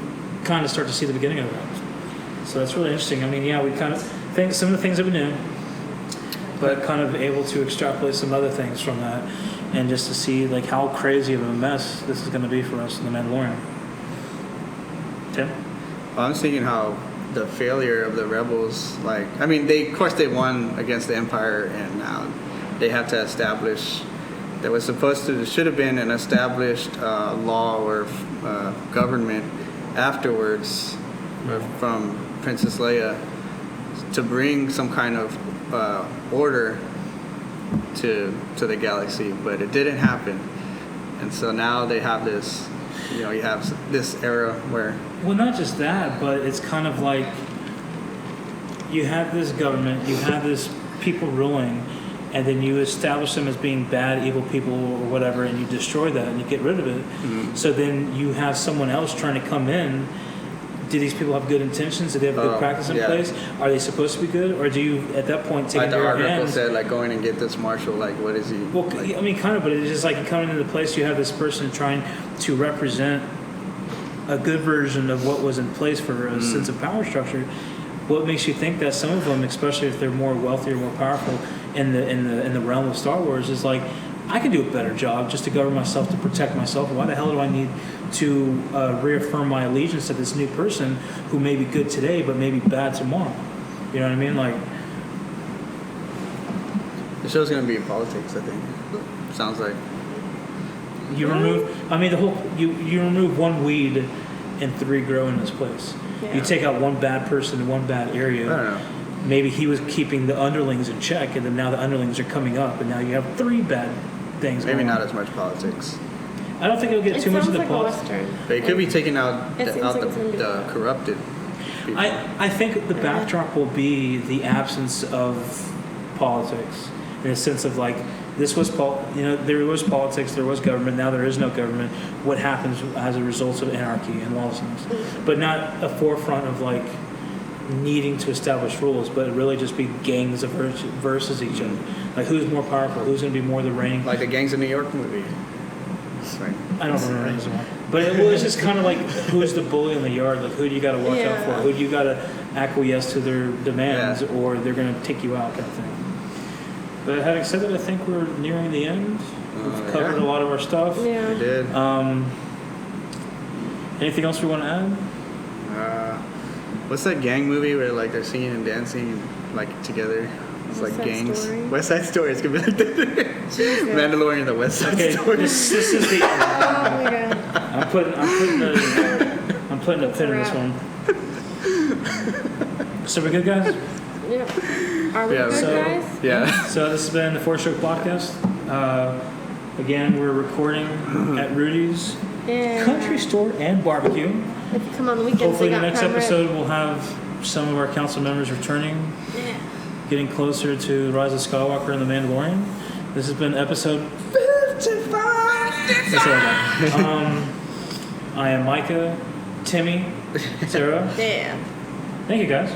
S3: kind of start to see the beginning of that. So that's really interesting. I mean, yeah, we kind of think some of the things that we knew, but kind of able to extrapolate some other things from that, and just to see like how crazy of a mess this is going to be for us in The Mandalorian. Tim?
S2: Well, I'm thinking how the failure of the rebels, like, I mean, of course they won against the Empire, and now they have to establish, there should have been an established law or government afterwards from Princess Leia to bring some kind of order to the galaxy, but it didn't happen. And so now they have this, you have this era where...
S3: Well, not just that, but it's kind of like you have this government, you have this people ruling, and then you establish them as being bad, evil people or whatever, and you destroy that and you get rid of it. Mm-hmm. So then you have someone else trying to come in. Do these people have good intentions? Do they have good practice in place? Are they supposed to be good? Or do you, at that point, take it into your hands? Like the article said,
S2: like, going and get this marshal, like, what is he?
S3: Well, like, I mean, kind of, but it's just like coming into the place, you have this person trying to represent a good version of what was in place for a sense of power structure. What makes you think that some of them, especially if they're more wealthy or more powerful in the realm of Star Wars, is like, I can do a better job just to govern myself, to protect myself. Why the hell do I need to reaffirm my allegiance to this new person who may be good today but may be bad tomorrow? You know what I mean? Like,
S2: the show's gonna be in politics, I think. Sounds like.
S3: You remove. I mean, you remove one weed and 3 grow in this place. Yeah. You take out one bad person in one bad area.
S2: I don't know.
S3: Maybe he was keeping the underlings in check, and then now the underlings are coming up, and now you have 3 bad things.
S2: Maybe not as much politics.
S3: I don't think it'll get too much of the politics.
S2: But it could be taking out the corrupted people.
S3: I think the backdrop will be the absence of politics, in a sense of like, this was there was politics, there was government, now there is no government. What happens as a result of anarchy and lawlessness? But not a forefront of like needing to establish rules, but really just be gangs versus each other. Like, who's more powerful? Who's going to be more the reigning?
S2: Like the Gangs of New York movie. That's right.
S3: I don't remember this one. But it was just kind of like, who's the bully in the yard? Like, who do you got to watch out for? Who do you got to acquiesce to their demands, or they're going to take you out, kind of thing. But having said that, I think we're nearing the end. We've covered a lot of our stuff.
S5: Yeah.
S2: We did.
S3: Anything else we want to add?
S2: What's that gang movie where like they're singing and dancing like together? It's like gangs.
S5: Story.
S2: West Side Story. It's gonna be like that. Mandalorian, the West Side Story.
S3: This is the.
S5: Oh my god.
S3: I'm putting a pin in this one. So we're good, guys?
S5: Yep. Are we good, guys?
S2: Yeah.
S3: So this has been the Force Show Podcast. Again, we're recording at Rudy's Country Store and Barbecue.
S5: If you come on the weekends,
S3: Hopefully
S5: they
S3: the
S5: got
S3: next
S5: prime rib.
S3: episode we'll have some of our council members returning.
S5: Yeah.
S3: Getting closer to Rise of Skywalker and The Mandalorian. This has been episode 55. That's all I got. I am Micah, Timmy, Sarah.
S5: Yeah.
S3: Thank you, guys.